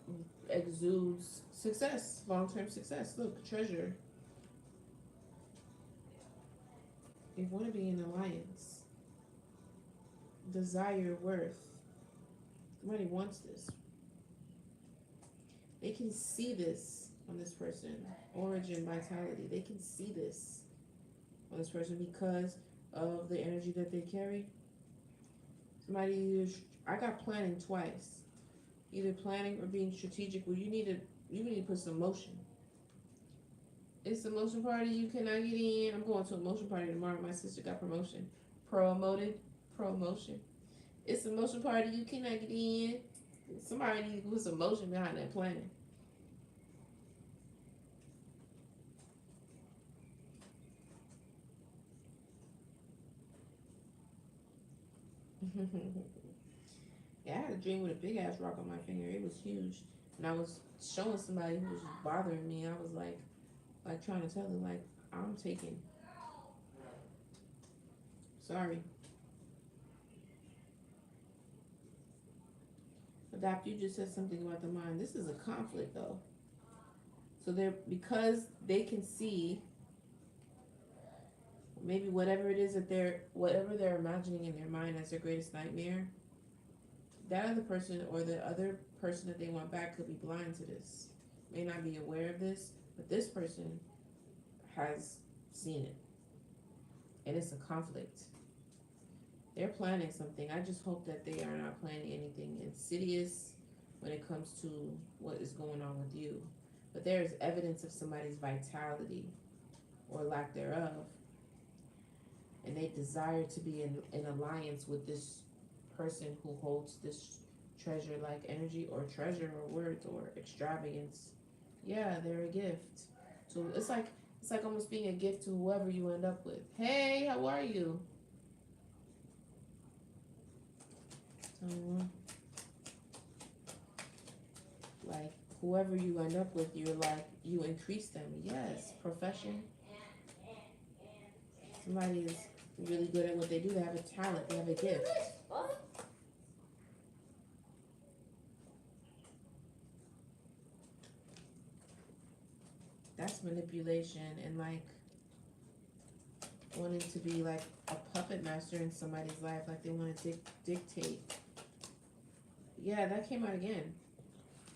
exudes success, long-term success. Look, treasure. They want to be in alliance. Desire worth. Somebody wants this. They can see this on this person. Origin, vitality. They can see this on this person because of the energy that they carry. Somebody, I got planning twice. Either planning or being strategic. Where you need to put some motion. It's a motion party. You cannot get in. I'm going to a motion party tomorrow. My sister got promotion. Promotion. It's a motion party. You cannot get in. Somebody needs to put some motion behind that planning. Yeah, I had a dream with a big ass rock on my finger. It was huge, and I was showing somebody who was bothering me. I was like trying to tell them like I'm taking. Sorry. Adapt. You just said something about the mind. This is a conflict though. So they're because they can see maybe whatever it is that whatever they're imagining in their mind as their greatest nightmare. That other person or the other person that they want back could be blind to this, may not be aware of this, but this person has seen it. And it's a conflict. They're planning something. I just hope that they are not planning anything insidious when it comes to what is going on with you. But there is evidence of somebody's vitality or lack thereof. And they desire to be in alliance with this person who holds this treasure like energy or treasure or words or extravagance. Yeah, they're a gift. So it's like almost being a gift to whoever you end up with. Hey, how are you? So, like, whoever you end up with, you're like, you increase them. Yes, profession. Somebody is really good at what they do. They have a talent. They have a gift. That's manipulation and like wanting to be like a puppet master in somebody's life. Like they want to dictate. Yeah, that came out again.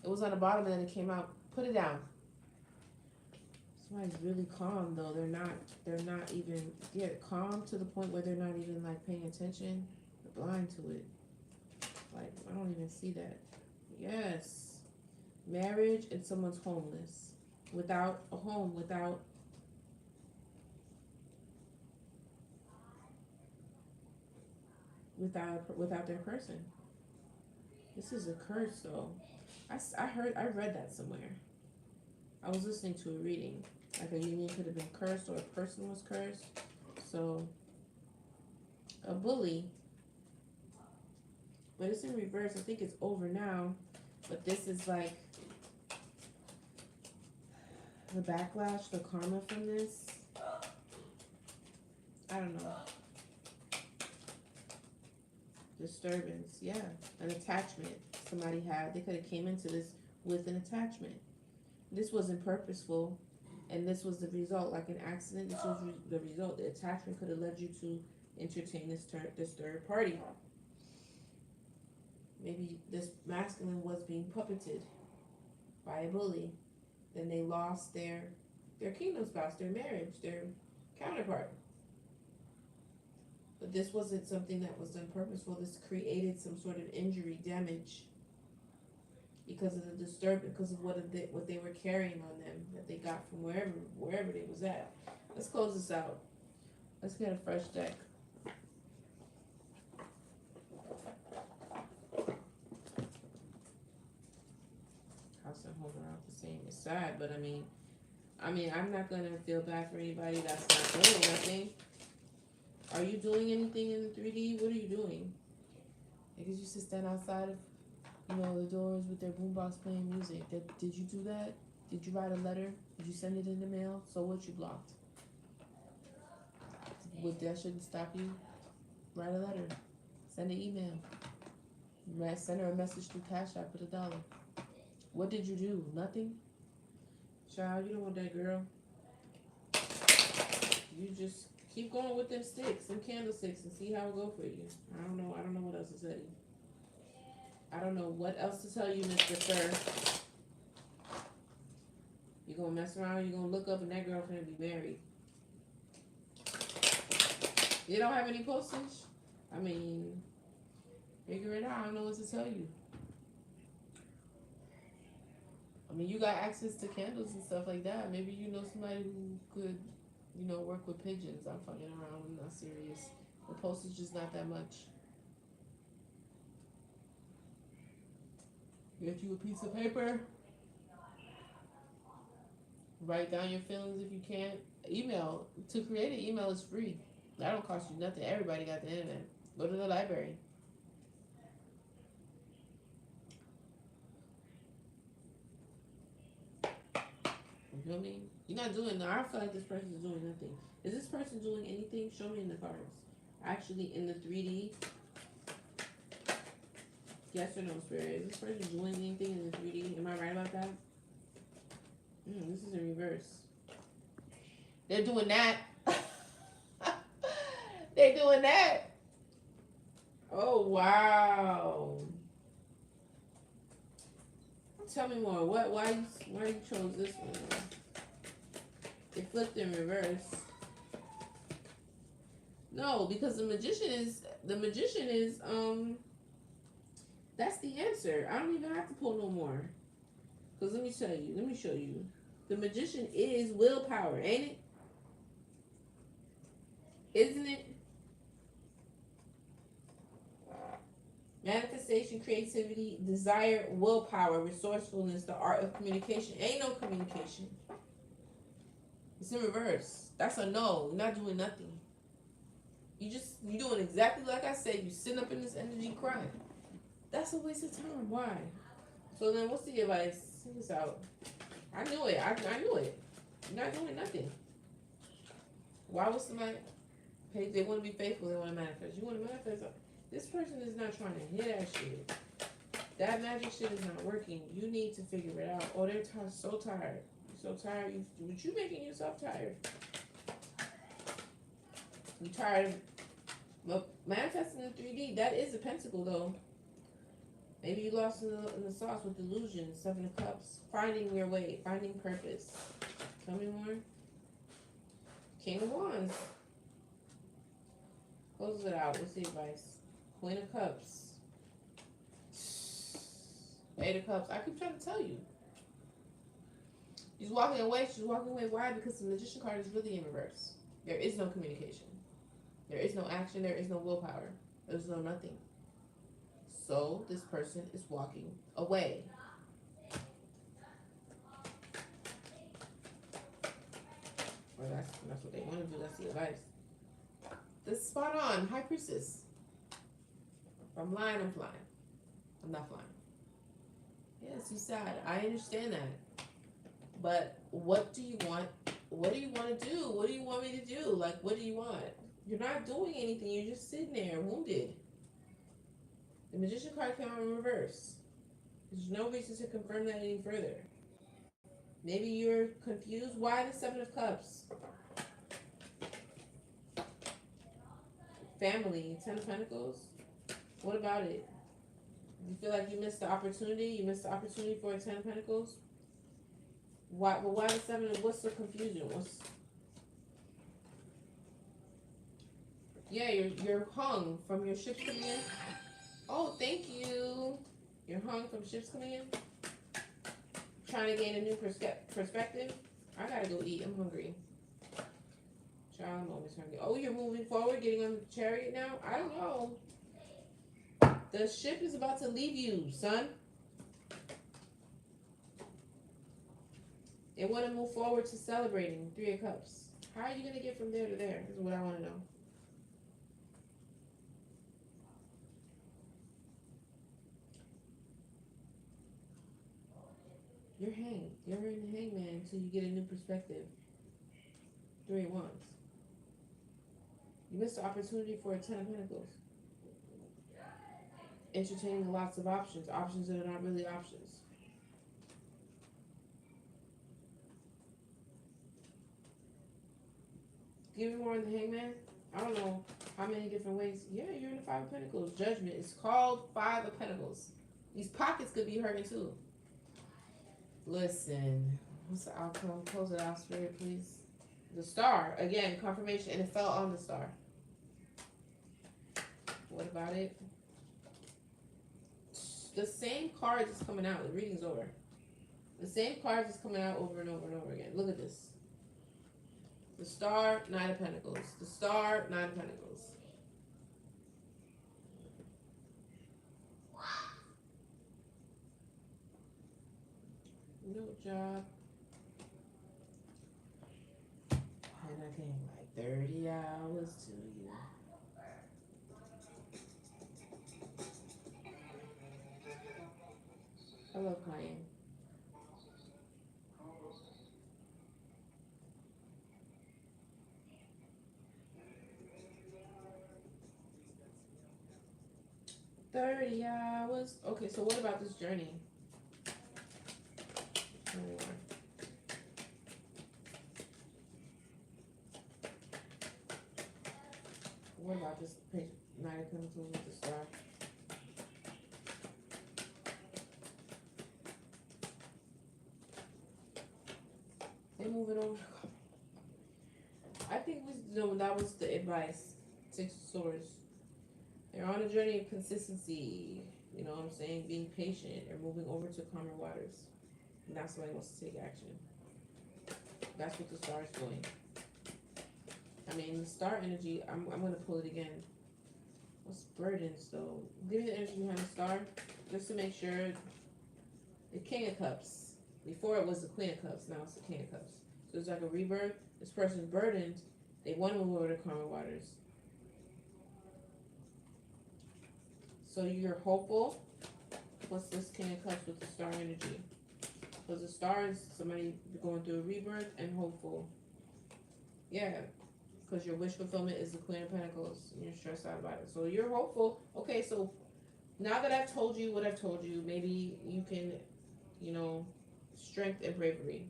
It was on the bottom and then it came out. Put it down. Somebody's really calm though. They're not even, yeah, calm to the point where they're not even like paying attention. They're blind to it. Like, I don't even see that. Yes. Marriage and someone's homeless. Without a home, without their person. This is a curse though. I read that somewhere. I was listening to a reading. Like a union could have been cursed or a person was cursed. So a bully. But it's in reverse. I think it's over now. But this is like the backlash, the karma from this. I don't know. Disturbance, yeah. An attachment somebody had. They could have came into this with an attachment. This wasn't purposeful, and this was the result, like an accident. This was the result. The attachment could have led you to entertain this third party. Maybe this masculine was being puppeted by a bully. Then they lost their kingdom spouse, their marriage, their counterpart. But this wasn't something that was done purposeful. This created some sort of injury, damage, because of the disturbance, because of what they were carrying on them that they got from wherever they was at. Let's close this out. Let's get a fresh deck. House and home are out the same. It's sad, but I mean, I'm not gonna feel bad for anybody that's not doing nothing. Are you doing anything in the 3D? What are you doing? Niggas used to stand outside of, the doors with their boombox playing music. Did you do that? Did you write a letter? Did you send it in the mail? So what, you blocked? That shouldn't stop you. Write a letter. Send an email. Send her a message through Cashapp with $1. What did you do? Nothing? Child, you don't want that girl. You just keep going with them sticks, them candlesticks, and see how it go for you. I don't know what else to tell you. I don't know what else to tell you, Mr. Sir. You're gonna mess around, you're gonna look up, and that girl gonna be married. You don't have any postage? I mean, figure it out. I don't know what to tell you. I mean, you got access to candles and stuff like that. Maybe you know somebody who could, work with pigeons. I'm fucking around. I'm not serious. The postage is not that much. Get you a piece of paper. Write down your feelings if you can't. Email. To create an email is free. That don't cost you nothing. Everybody got the internet. Go to the library. You know what I mean? You're not doing. I feel like this person is doing nothing. Is this person doing anything? Show me in the cards. Actually, in the 3D. Yes or no, Spirit? Is this person doing anything in the 3D? Am I right about that? This is in reverse. They're doing that. They're doing that. Oh, wow. Tell me more. Why you chose this one? It flipped in reverse. No, because the magician is that's the answer. I don't even have to pull no more. Because let me show you. The magician is willpower, ain't it? Isn't it? Manifestation, creativity, desire, willpower, resourcefulness, the art of communication. Ain't no communication. It's in reverse. That's a no. You're not doing nothing. You doing exactly like I said. You sitting up in this energy crying. That's a waste of time. Why? So then, what's the advice? See this out. I knew it. I knew it. You're not doing nothing. Why would somebody pay? They want to be faithful. They want to manifest. You want to manifest. This person is not trying to hit that shit. That magic shit is not working. You need to figure it out. Oh, they're so tired. You're so tired. You making yourself tired. You tired of manifesting in 3D. That is a pentacle, though. Maybe you lost in the sauce with delusion. 7 of Cups. Finding your way. Finding purpose. Tell me more. King of Wands. Close it out. What's the advice? Queen of Cups. 8 of Cups. I keep trying to tell you. She's walking away. She's walking away. Why? Because the Magician card is really in reverse. There is no communication. There is no action. There is no willpower. There's no nothing. So this person is walking away. Or that's what they want to do. That's the advice. This is spot on. High Priestess. If I'm lying, I'm flying. I'm not flying. Yes, you're sad. I understand that. But what do you want? What do you want to do? What do you want me to do? Like, what do you want? You're not doing anything. You're just sitting there, wounded. The Magician card came out in reverse. There's no reason to confirm that any further. Maybe you're confused. Why the 7 of Cups? Family, 10 of Pentacles. What about it? You feel like you missed the opportunity? You missed the opportunity for a 10 of Pentacles? Why? But why the 7? What's the confusion? Yeah, you're hung from your ships coming in. Oh, thank you. You're hung from ships coming in. Trying to gain a new perspective. I gotta go eat. I'm hungry. Child, I'm always hungry. Oh, you're moving forward, getting on the chariot now? I don't know. The ship is about to leave you, son. They want to move forward to celebrating 3 of Cups. How are you going to get from there to there? Is what I want to know. You're hanged. You're in the hangman until you get a new perspective. 3 of Wands. You missed the opportunity for a 10 of Pentacles. Entertaining lots of options. Options that are not really options. Give me more on the hangman. I don't know how many different ways. Yeah, you're in the 5 of Pentacles. Judgment. It's called 5 of Pentacles. These pockets could be hurting too. Listen. What's the outcome? Close it out, Spirit, please. The Star. Again, confirmation. And it fell on the Star. What about it? The same cards is coming out. The reading's over. The same cards is coming out over and over and over again. Look at this. The Star, 9 of Pentacles. The Star, 9 of Pentacles. No job. And I came like 30 hours to you. I love playing. $30 hours. Okay, so what about this journey? What about this page? 9 of Pentacles with the Star. They move it over. I think that was the advice. 6 of Swords. They're on a journey of consistency. You know what I'm saying? Being patient and moving over to calmer waters. And that's why he wants to take action. That's what the Star is doing. I mean, the Star energy, I'm going to pull it again. What's burdens, though? Give me the energy behind the Star. Just to make sure. The King of Cups. Before it was the Queen of Cups. Now it's the King of Cups. So it's like a rebirth. This person's burdened. They want to move over to calmer waters. So you're hopeful. what's this King of Cups with the star energy? Because the star is somebody going through a rebirth and hopeful. Yeah, because your wish fulfillment is the Queen of Pentacles, and you're stressed out about it. So you're hopeful. Okay, so now that I've told you what I've told you, maybe you can, you know, strength and bravery.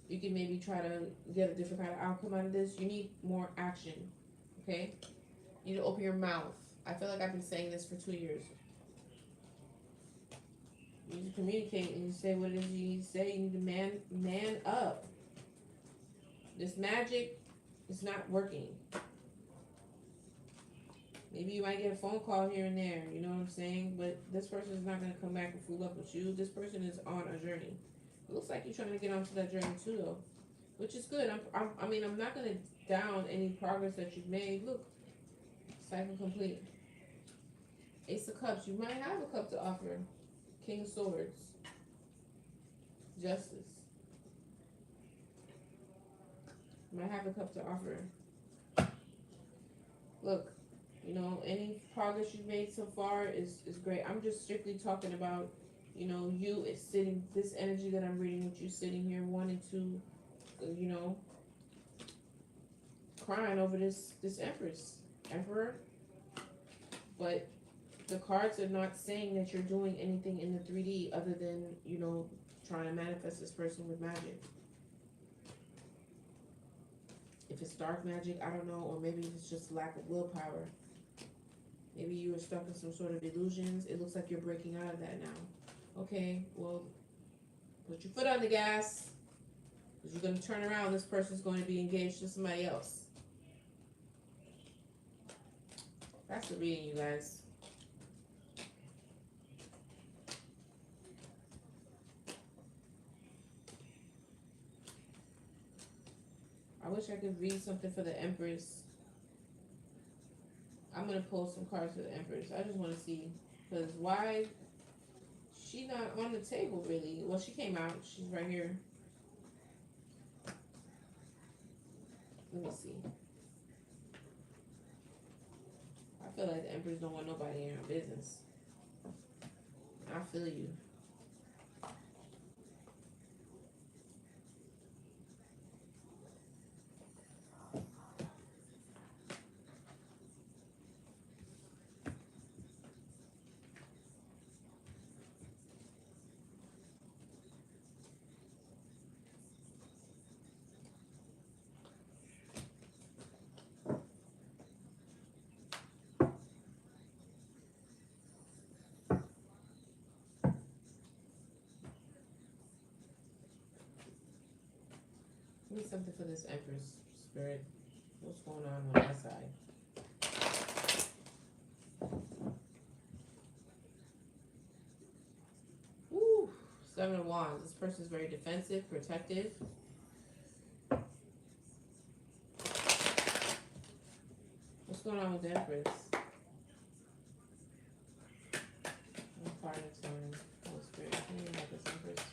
You can maybe try to get a different kind of outcome out of this. You need more action, okay? You need to open your mouth. I feel like I've been saying this for 2 years. You need to communicate and you say what it is you need to say. You need to man up. This magic is not working. Maybe you might get a phone call here and there, you know what I'm saying? But this person is not going to come back and fool up with you. This person is on a journey. It looks like you're trying to get onto that journey too, though, which is good. I mean, I'm not going to down any progress that you've made. Look, cycle complete. Ace of Cups. You might have a cup to offer. King of Swords. Justice. You might have a cup to offer. Look, you know, any progress you've made so far is great. I'm just strictly talking about, you know, you it's sitting, this energy that I'm reading with you sitting here wanting to, you know, crying over this Emperor. But the cards are not saying that you're doing anything in the 3D other than, you know, trying to manifest this person with magic. If it's dark magic, I don't know, or maybe it's just lack of willpower. Maybe you were stuck in some sort of illusions. It looks like you're breaking out of that now. Okay, well, put your foot on the gas, because you're going to turn around. This person's going to be engaged to somebody else. That's the reading, you guys. I wish I could read something for the Empress. I'm going to pull some cards for the Empress. I just want to see, because why she not on the table, really? Well, she came out. She's right here. Let me see. I feel like the Empress don't want nobody in her business. I feel you. Give me something for this Empress spirit. What's going on that side? Woo! 7 of Wands. This person's very defensive, protective. What's going on with the Empress? One part at a time. Holy Spirit, can you help this Empress?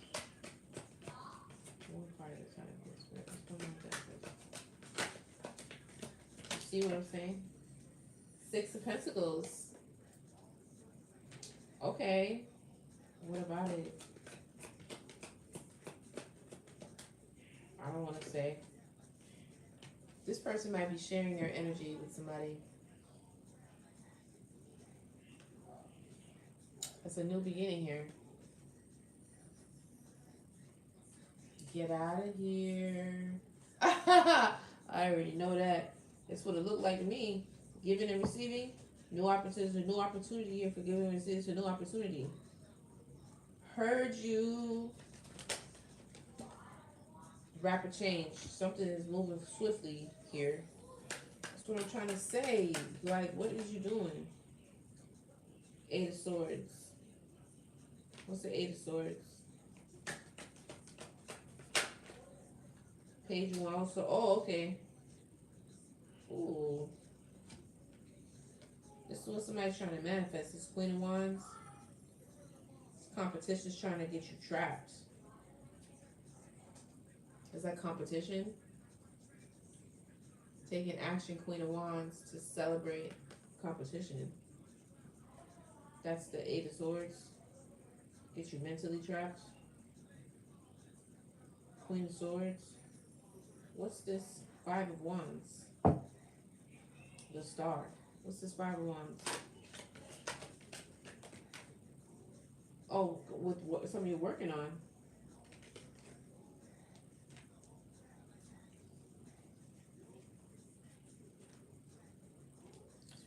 One part at a time. Holy Spirit, what's going on with the Empress? You see what I'm saying? 6 of Pentacles. Okay. What about it? I don't want to say. This person might be sharing their energy with somebody. It's a new beginning here. Get out of here. I already know that. That's what it looked like to me. Giving and receiving. New opportunity. New opportunity here for giving and receiving. It's a new opportunity. Heard you. Rapid change. Something is moving swiftly here. That's what I'm trying to say. Like, what is you doing? 8 of Swords. What's the 8 of Swords? Page 1 also. Oh, okay. Ooh. This is what somebody's trying to manifest. This Queen of Wands. This competition's trying to get you trapped. Is that competition? Taking action, Queen of Wands, to celebrate competition. That's the Eight of Swords. Get you mentally trapped. Queen of Swords. What's this Five of Wands? The Star. What's this Five of Wands? Oh, with what, something you're working on.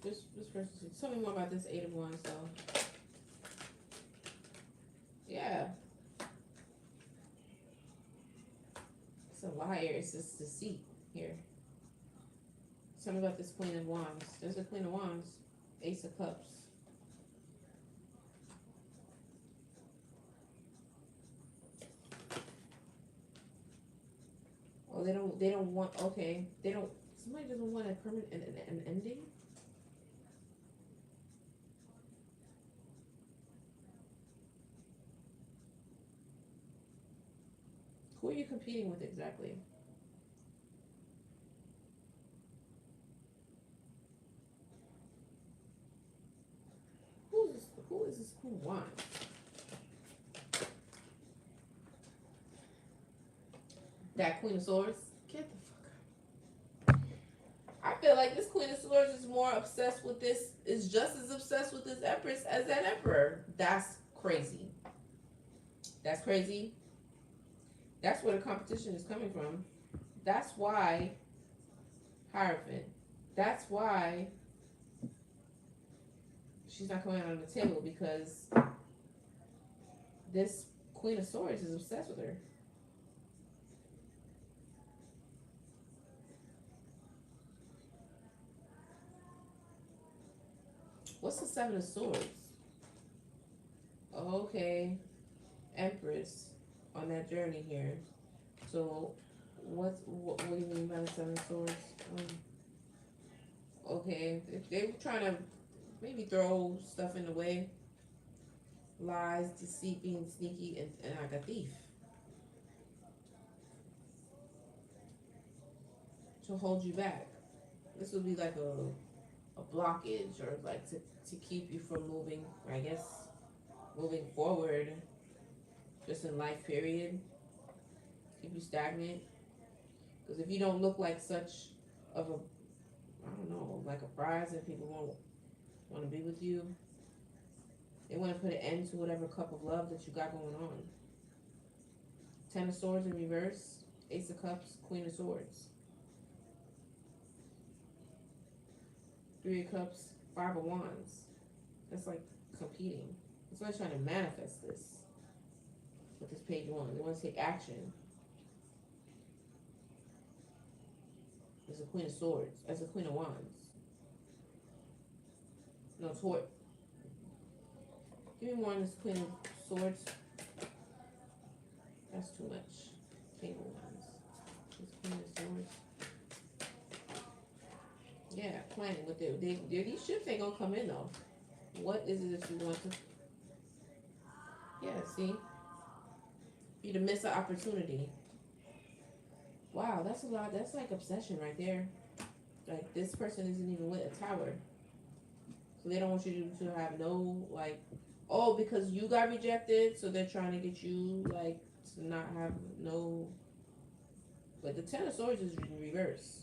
This person. Tell me more about this Eight of Wands, though. Yeah, it's a liar. It's just deceit here. Tell me about this Queen of Wands. There's a Queen of Wands. Ace of Cups. Oh, they don't want, okay. They don't, somebody doesn't want a permanent, an ending? Who are you competing with exactly? Who is this Queen of Wands? That Queen of Swords? Get the fuck out. I feel like this Queen of Swords is more obsessed with this, is just as obsessed with this Empress as that Emperor. That's crazy. That's crazy. That's where the competition is coming from. That's why Hierophant. That's why she's not coming out on the table, because this Queen of Swords is obsessed with her. What's the Seven of Swords? Okay, Empress on that journey here. So, what do you mean by the Seven of Swords? Okay, if they were trying to maybe throw stuff in the way, lies, deceit, being sneaky, and like a thief to hold you back. This would be like a blockage, or like to keep you from moving, I guess, moving forward, just in life, period. Keep you stagnant. Because if you don't look like such of a, I don't know, like a prize, and people won't want to be with you, they want to put an end to whatever cup of love that you got going on. Ten of Swords in reverse, Ace of Cups, Queen of Swords. Three of Cups, Five of Wands. That's like competing. That's why I'm trying to manifest this with this page one. They want to take action. There's a Queen of Swords. That's a Queen of Wands. No, Tort. Give me more on this Queen of Swords. That's too much. King of Wands. This Queen of Swords. Yeah, planning with it. These ships ain't gonna come in though. What is it that you want to? Yeah, see? You to miss an opportunity. Wow, that's a lot. That's like obsession right there. Like, this person isn't even with a tower. So they don't want you to have no, like, oh, because you got rejected, so they're trying to get you, like, to not have no. But the Ten of Swords is in reverse.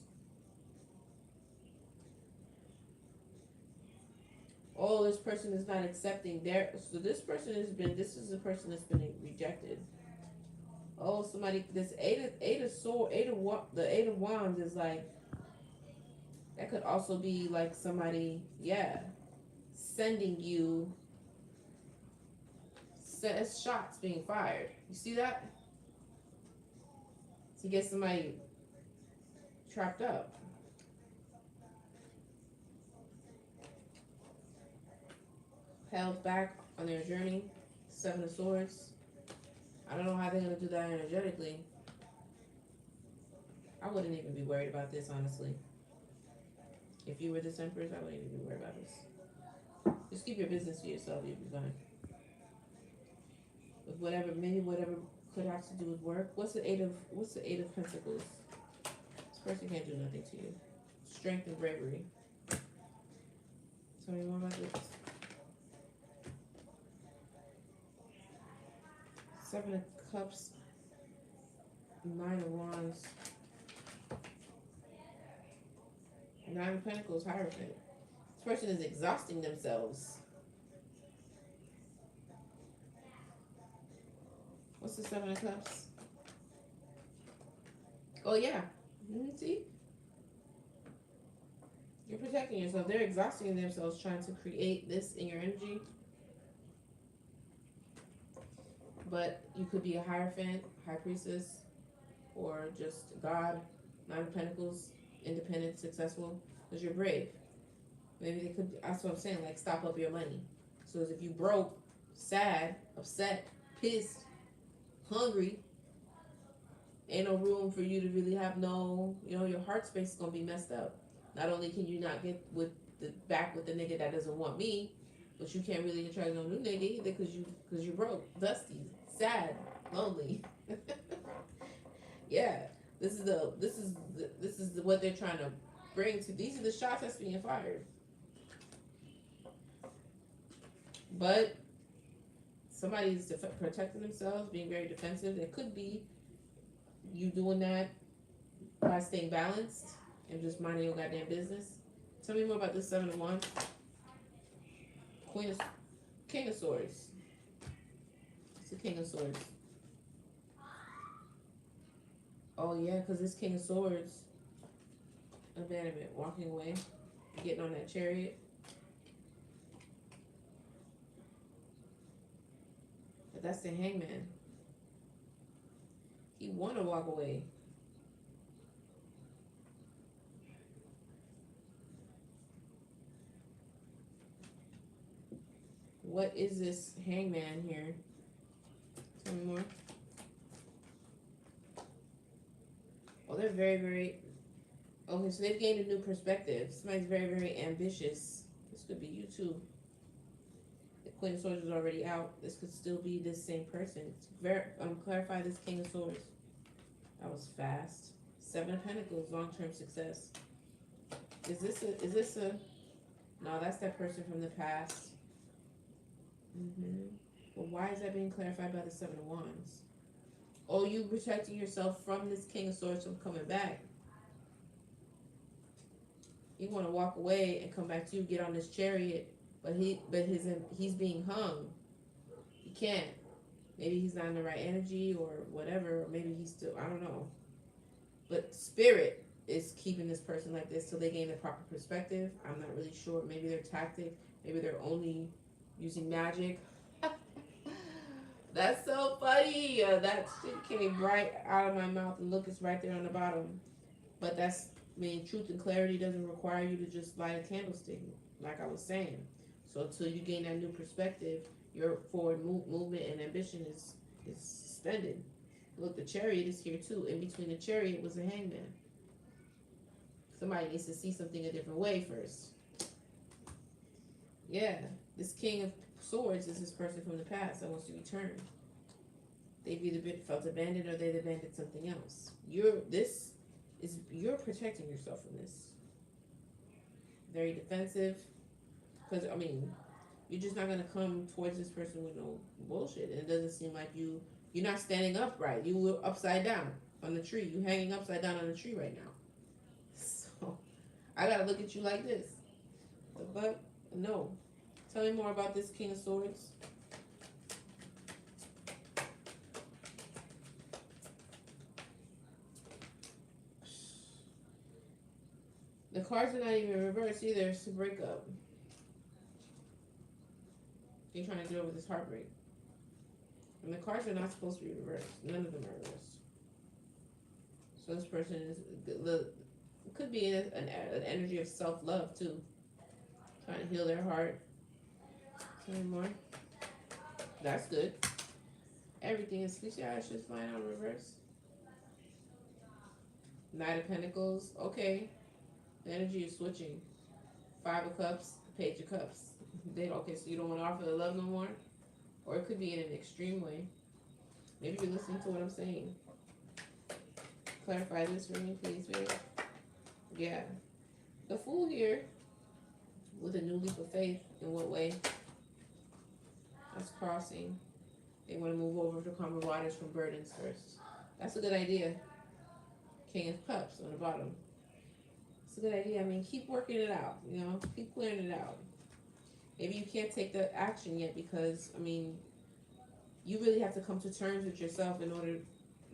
Oh, this person is not accepting their. So this person has been. This is a person that's been rejected. Oh, somebody. This eight of sword, the Eight of Wands is like. That could also be like somebody, yeah, sending you. Shots being fired. You see that? To get somebody trapped up. Held back on their journey. Seven of Swords. I don't know how they're gonna do that energetically. I wouldn't even be worried about this, honestly. If you were this Empress, I wouldn't even be worried about this. Just keep your business to yourself, you'll be fine. With whatever, maybe whatever could have to do with work. What's the Eight of Pentacles? This person can't do nothing to you. Strength and bravery. Tell me more about this. Seven of Cups, Nine of Wands, Nine of Pentacles, Hierophant. This person is exhausting themselves. What's the Seven of Cups? Oh, yeah. See? You're protecting yourself. They're exhausting themselves trying to create this in your energy. But you could be a Hierophant, High Priestess, or just God, Nine of Pentacles, independent, successful, because you're brave. Maybe they could, that's what I'm saying, like stop up your money. So if you broke, sad, upset, pissed, hungry, ain't no room for you to really have no, your heart space is going to be messed up. Not only can you not get back with the nigga that doesn't want me, but you can't really attract no new nigga either because you're broke, dusty, sad, lonely. Yeah, this is what they're trying to bring to. These are the shots that's being fired. But somebody's protecting themselves, being very defensive. It could be you doing that by staying balanced and just minding your goddamn business. Tell me more about this Seven of Wands. King of Swords. It's the King of Swords. Oh yeah, because this King of Swords, abandonment, walking away, getting on that chariot. But that's the Hangman. He want to walk away. What is this Hangman here? Tell me more. Oh, they're very, very... Okay, so they've gained a new perspective. Somebody's very, very ambitious. This could be you too. The Queen of Swords is already out. This could still be this same person. Clarify this King of Swords. That was fast. Seven of Pentacles, long-term success. Is this a... No, that's that person from the past. Well, why is that being clarified by the Seven of Wands? Oh, you protecting yourself from this King of Swords from coming back. You want to walk away and come back to you, get on this chariot, but he's being hung. He can't. Maybe he's not in the right energy or whatever, or maybe he's still, I don't know. But spirit is keeping this person like this till they gain the proper perspective. I'm not really sure. Maybe they're tactic. Maybe they're only using magic. That's so funny. That shit came right out of my mouth, and look, it's right there on the bottom. But truth and clarity doesn't require you to just light a candlestick, like I was saying. So until you gain that new perspective, your forward movement and ambition is suspended. Look, the chariot is here too. In between the chariot was a hangman. Somebody needs to see something a different way first. Yeah, this King of Swords is this person from the past that wants to return. They've either felt abandoned or they've abandoned something else. You're protecting yourself from this. Very defensive. Because, you're just not going to come towards this person with no bullshit. And it doesn't seem like you're not standing upright. You were upside down on the tree. You're hanging upside down on the tree right now. So, I got to look at you like this. But, no. Tell me more about this King of Swords. The cards are not even reversed either. It's a breakup. You're trying to get over this heartbreak. And the cards are not supposed to be reversed. None of them are reversed. So this person could be an energy of self-love too. Trying to heal their heart. Tell me more. That's good. Everything is fleecy. I should flying out reverse. Knight of Pentacles. Okay. The energy is switching. Five of Cups. Page of Cups. Okay, so you don't want to offer the love no more? Or it could be in an extreme way. Maybe you're listening to what I'm saying. Clarify this for me, please, babe. Yeah. The Fool here with a new leap of faith. In what way? That's crossing. They want to move over to calmer waters from burdens first. That's a good idea. King of Cups on the bottom. It's a good idea. I mean, keep working it out. You know, keep clearing it out. Maybe you can't take the action yet because, I mean, you really have to come to terms with yourself in order.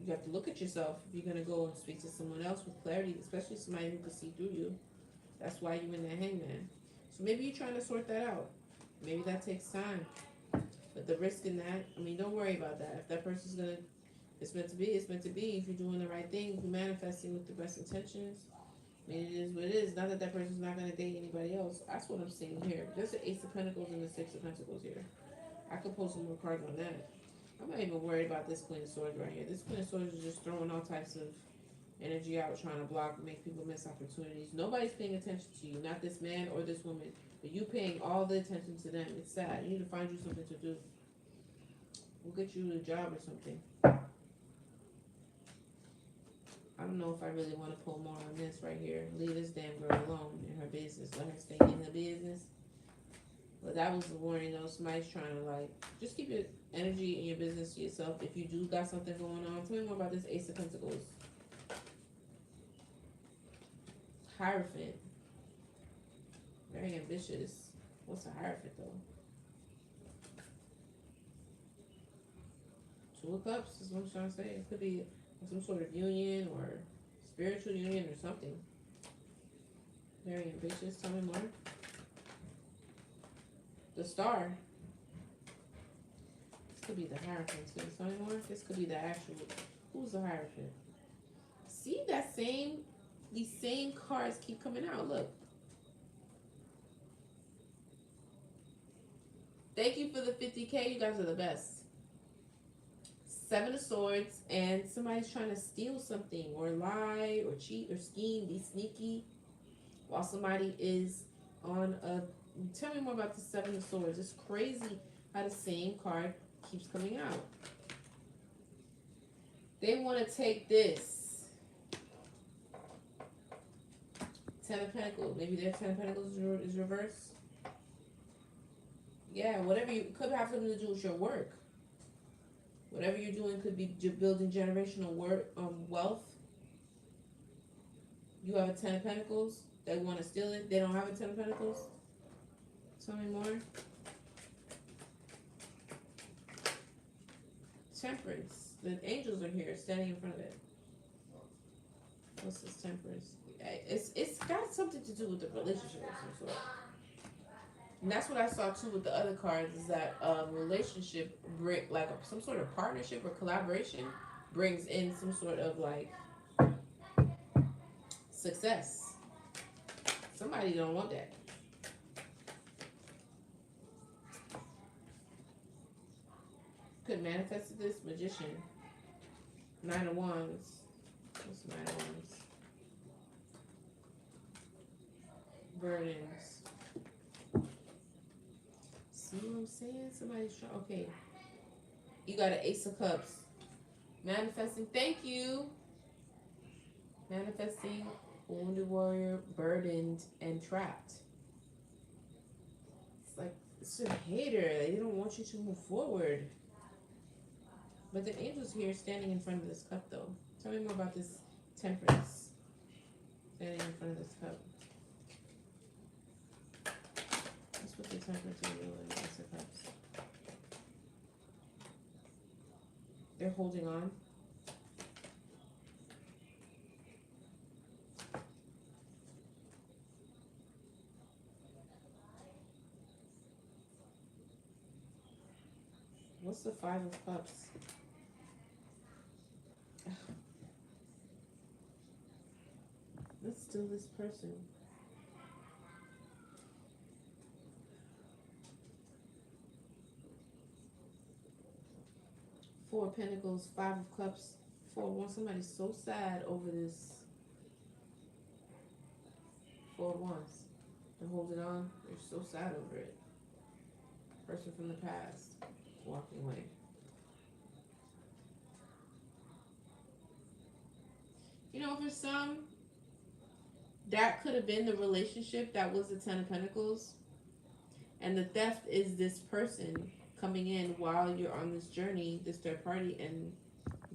You have to look at yourself if you're gonna go and speak to someone else with clarity, especially somebody who can see through you. That's why you're in that hangman. So maybe you're trying to sort that out. Maybe that takes time. But the risk in that, I mean, don't worry about that. If that person's gonna, it's meant to be, it's meant to be. If you're doing the right thing, if you're manifesting with the best intentions, I mean, it is what it is. Not that that person's not gonna date anybody else. That's what I'm seeing here. There's the Ace of Pentacles and the Six of Pentacles here. I could pull some more cards on that. I'm not even worried about this Queen of Swords right here. This Queen of Swords is just throwing all types of energy out, trying to block, make people miss opportunities. Nobody's paying attention to you, not this man or this woman, but you paying all the attention to them. It's sad. You need to find you something to do. We'll get you a job or something. I don't know if I really want to pull more on this right here. Leave this damn girl alone in her business. Let her stay in her business. But that was the warning though. Somebody's trying to like, just keep your energy and your business to yourself. If you do got something going on, tell me more about this Ace of Pentacles. Hierophant. Very ambitious. What's a Hierophant though? Two of Cups is what I'm trying to say. It could be some sort of union or spiritual union or something. Very ambitious. Tell me more. The Star. This could be the Hierophant too. Tell me more. This could be the actual. Who's the Hierophant? See that same. These same cards keep coming out. Look. Thank you for the 50K. You guys are the best. Seven of Swords, and somebody's trying to steal something or lie or cheat or scheme, be sneaky, while somebody is on a. Tell me more about the Seven of Swords. It's crazy how the same card keeps coming out. They want to take this. Ten of Pentacles. Maybe their Ten of Pentacles is reversed. Yeah, whatever you could have something to do with your work. Whatever you're doing could be building generational wealth. You have a Ten of Pentacles. They want to steal it. They don't have a Ten of Pentacles. Tell me more. Temperance. The angels are here, standing in front of it. What's this Temperance? It's got something to do with the relationship of some sort. And that's what I saw too with the other cards, is that relationship like some sort of partnership or collaboration brings in some sort of like success. Somebody don't want that. Could manifest this Magician. Nine of Wands. What's Nine of Wands? Burdens. See what I'm saying? Somebody's trying. Okay. You got an Ace of Cups. Manifesting. Thank you. Manifesting. Wounded warrior. Burdened and trapped. It's like, it's a hater. Like, they don't want you to move forward. But the angel's here standing in front of this cup, though. Tell me more about this Temperance. Standing in front of this cup. Let's put the Temperance in the middle of the Ace of Cups. They're holding on. What's the Five of Cups? Let's steal this person. Four of Pentacles, Five of Cups, Four of Wands. Somebody's so sad over this. Four of Wands. They're holding on. They're so sad over it. Person from the past walking away. You know, for some, that could have been the relationship that was the Ten of Pentacles. And the theft is this person coming in while you're on this journey, this third party, and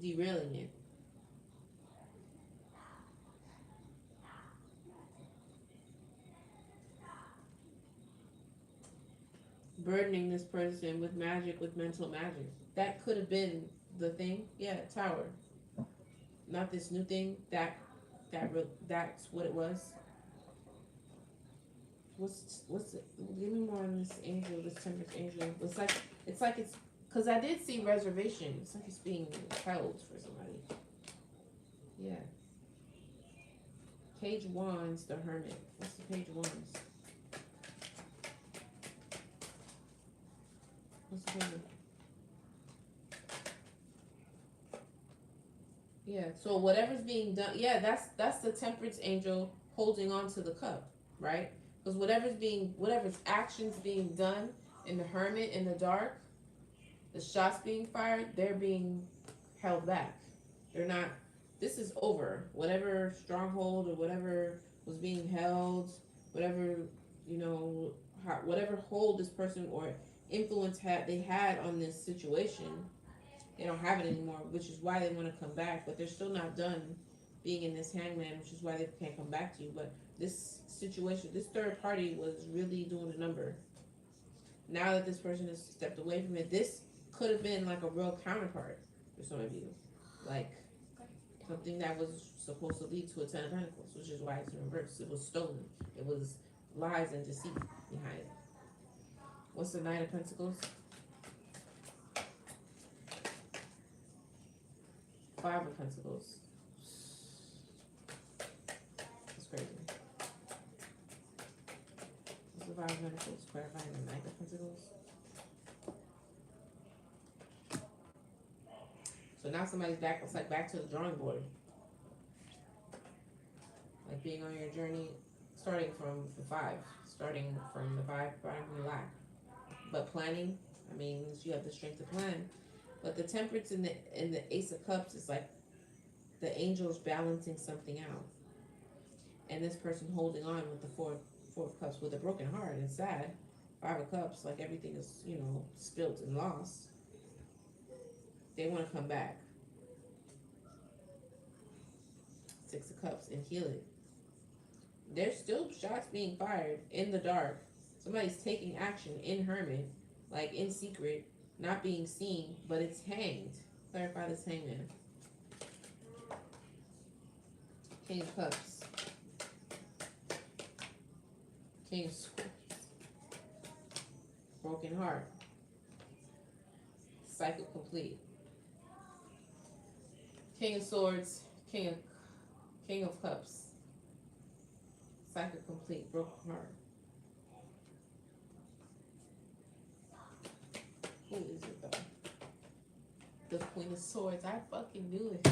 derailing it. Burdening this person with magic, with mental magic. That could have been the thing. Yeah, tower. Not this new thing. That's what it was. What's it? Give me more on this angel, this temperance angel. It's because I did see reservation. It's like it's being held for somebody. Yeah. Page wands, the hermit. What's the page wands? What's the page? Yeah. So whatever's being done, yeah, that's the temperance angel holding on to the cup, right? Because whatever's actions being done in the hermit in the dark, the shots being fired, they're being held back. They're not. This is over. Whatever stronghold or whatever was being held, whatever you know, whatever hold this person or influence they had on this situation, they don't have it anymore, which is why they want to come back. But they're still not done being in this hangman, which is why they can't come back to you. But this situation, this third party was really doing a number. Now that this person has stepped away from it, this could have been like a real counterpart for some of you, like something that was supposed to lead to a Ten of Pentacles, which is why it's in reverse. It was stolen. It was lies and deceit behind it. What's the Nine of Pentacles? Five of Pentacles. That's crazy. What's the Five of Pentacles? Clarifying the Nine of Pentacles. So now somebody's back. It's like back to the drawing board. Like being on your journey, starting from the five, starting from the lack. But planning, I mean, you have the strength to plan. But the temperance in the Ace of Cups is like the angels balancing something out, and this person holding on with the four of Cups with a broken heart and sad. Five of Cups, like everything is spilt and lost. They want to come back. Six of Cups and heal it. There's still shots being fired in the dark. Somebody's taking action in hermit, like in secret, not being seen, but it's hanged. Clarify this hangman. King of Cups. King of Swords. Broken heart. Cycle complete. King of Swords. King of Cups. Cycle complete. Broken heart. Who is it though? The Queen of Swords. I fucking knew it.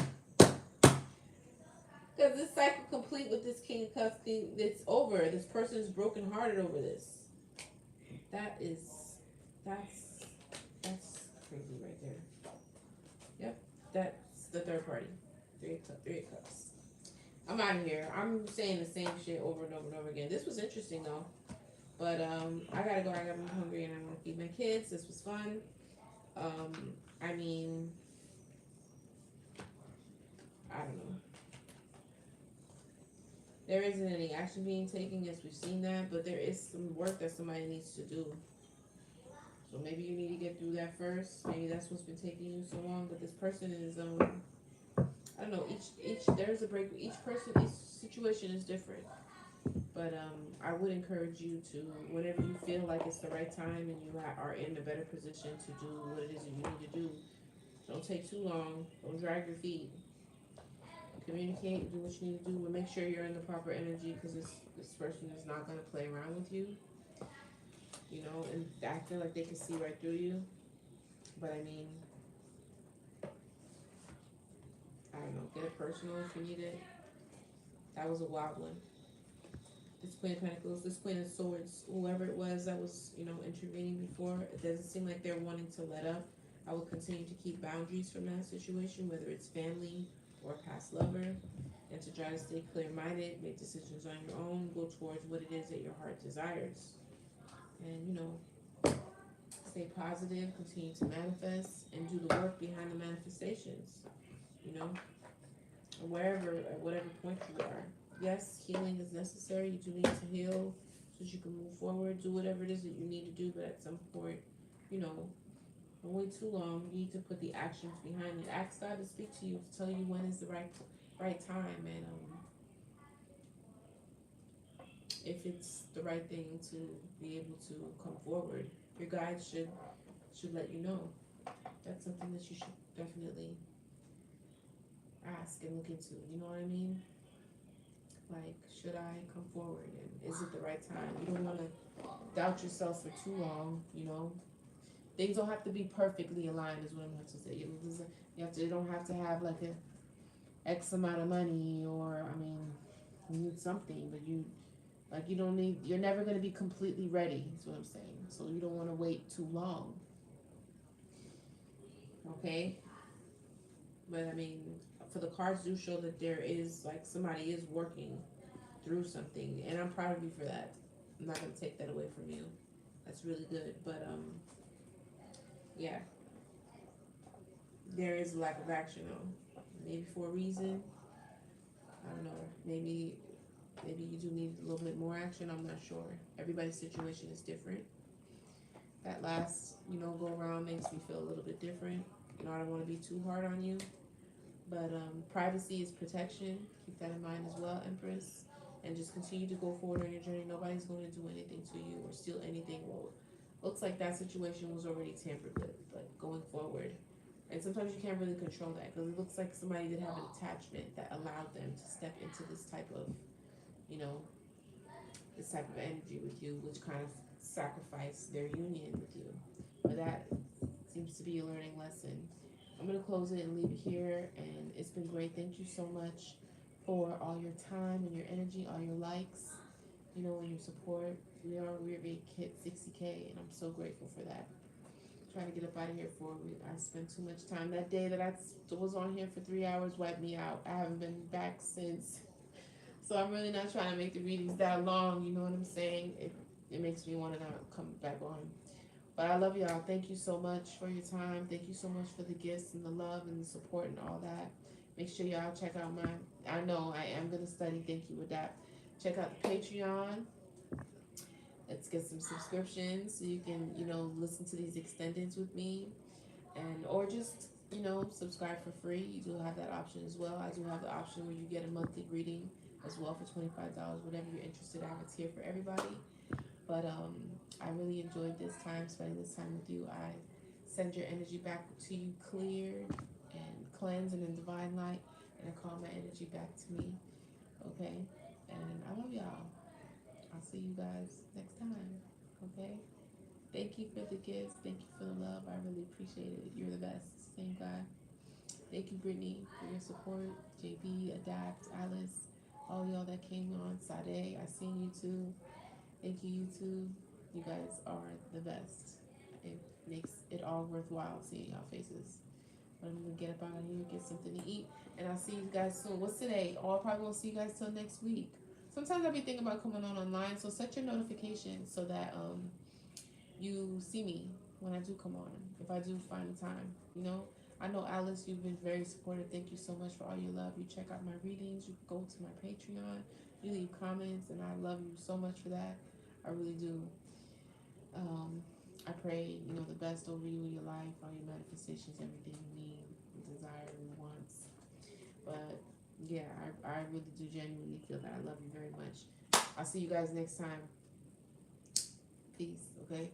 Because this cycle complete with this King of Cups thing, it's over. This person is broken hearted over this. That's crazy right there. Yep, that's the third party. Three of Cups. I'm out of here. I'm saying the same shit over and over and over again. This was interesting though. But I gotta go. I'm hungry and I want to feed my kids. This was fun. I mean, I don't know. There isn't any action being taken, yes, we've seen that, but there is some work that somebody needs to do. So maybe you need to get through that first. Maybe that's what's been taking you so long. But this person is I don't know. Each there's a break. Each situation is different. But I would encourage you to, whenever you feel like it's the right time and you are in a better position to do what it is that you need to do, don't take too long. Don't drag your feet. Communicate, do what you need to do, but make sure you're in the proper energy because this person is not going to play around with you. And I feel like they can see right through you. But I mean, I don't know. Get it personal if you need it. That was a wild one. This Queen of Pentacles, this Queen of Swords, whoever it was that was, intervening before, it doesn't seem like they're wanting to let up. I will continue to keep boundaries from that situation, whether it's family or a past lover, and to try to stay clear-minded, make decisions on your own, go towards what it is that your heart desires. And, Stay positive, continue to manifest, and do the work behind the manifestations. You know, wherever, at whatever point you are. Yes, healing is necessary. You do need to heal so that you can move forward. Do whatever it is that you need to do, but at some point, you know, don't wait too long. You need to put the actions behind it. Ask God to speak to you, to tell you when is the right time, and if it's the right thing to be able to come forward. Your guide should let you know. That's something that you should definitely ask and look into. You know what I mean? Like, should I come forward, and is it the right time? You don't want to doubt yourself for too long. You know, things don't have to be perfectly aligned. Is what I'm going to say. You don't have to have like a X amount of money, or I mean, you need something, but you don't need. You're never going to be completely ready. Is what I'm saying. So you don't want to wait too long. Okay, but I mean, for the cards do show that there is like somebody is working through something, and I'm proud of you for that. I'm not gonna take that away from you. That's really good. But yeah, there is a lack of action though. Maybe for a reason. I don't know. Maybe you do need a little bit more action. I'm not sure. Everybody's situation is different. That last, go around makes me feel a little bit different. I don't want to be too hard on you, but privacy is protection. Keep that in mind as well, Empress. And just continue to go forward on your journey. Nobody's going to do anything to you or steal anything. Well, looks like that situation was already tampered with, but going forward. And sometimes you can't really control that because it looks like somebody did have an attachment that allowed them to step into this type of, you know, this type of energy with you, which kind of sacrificed their union with you. But that seems to be a learning lesson. I'm going to close it and leave it here. And it's been great. Thank you so much for all your time and your energy, all your likes, and your support. We're hit 60K, and I'm so grateful for that. Trying to get up out of here before I spent too much time. That day that I was on here for 3 hours wiped me out. I haven't been back since. So I'm really not trying to make the readings that long, you know what I'm saying? It makes me want to not come back on. But I love y'all. Thank you so much for your time. Thank you so much for the gifts and the love and the support and all that. Make sure y'all check out I know I am going to study. Thank you with that. Check out the Patreon. Let's get some subscriptions so you can, listen to these extendeds with me. Or just, subscribe for free. You do have that option as well. I do have the option where you get a monthly reading as well for $25. Whatever you're interested in, I have it here for everybody. But I really enjoyed this time, spending this time with you. I send your energy back to you cleared and cleansed and in divine light, and I call my energy back to me. Okay? And I love y'all. I'll see you guys next time. Okay? Thank you for the gifts. Thank you for the love. I really appreciate it. You're the best. Same guy. Thank you, Brittany, for your support. JB, Adapt, Alice, all y'all that came on. Sade, I seen you too. Thank you, YouTube. You guys are the best. It makes it all worthwhile seeing y'all faces. But I'm gonna get up out of here, get something to eat, and I'll see you guys soon. What's today? Oh, I probably won't see you guys till next week. Sometimes I'll be thinking about coming on online, so set your notifications so that you see me when I do come on, if I do find the time. I know Alice, you've been very supportive. Thank you so much for all your love. You check out my readings, you go to my Patreon, you leave comments, and I love you so much for that. I really do. I pray, the best over you in your life, all your manifestations, everything you need, desire, and wants. But yeah, I really do genuinely feel that. I love you very much. I'll see you guys next time. Peace, okay?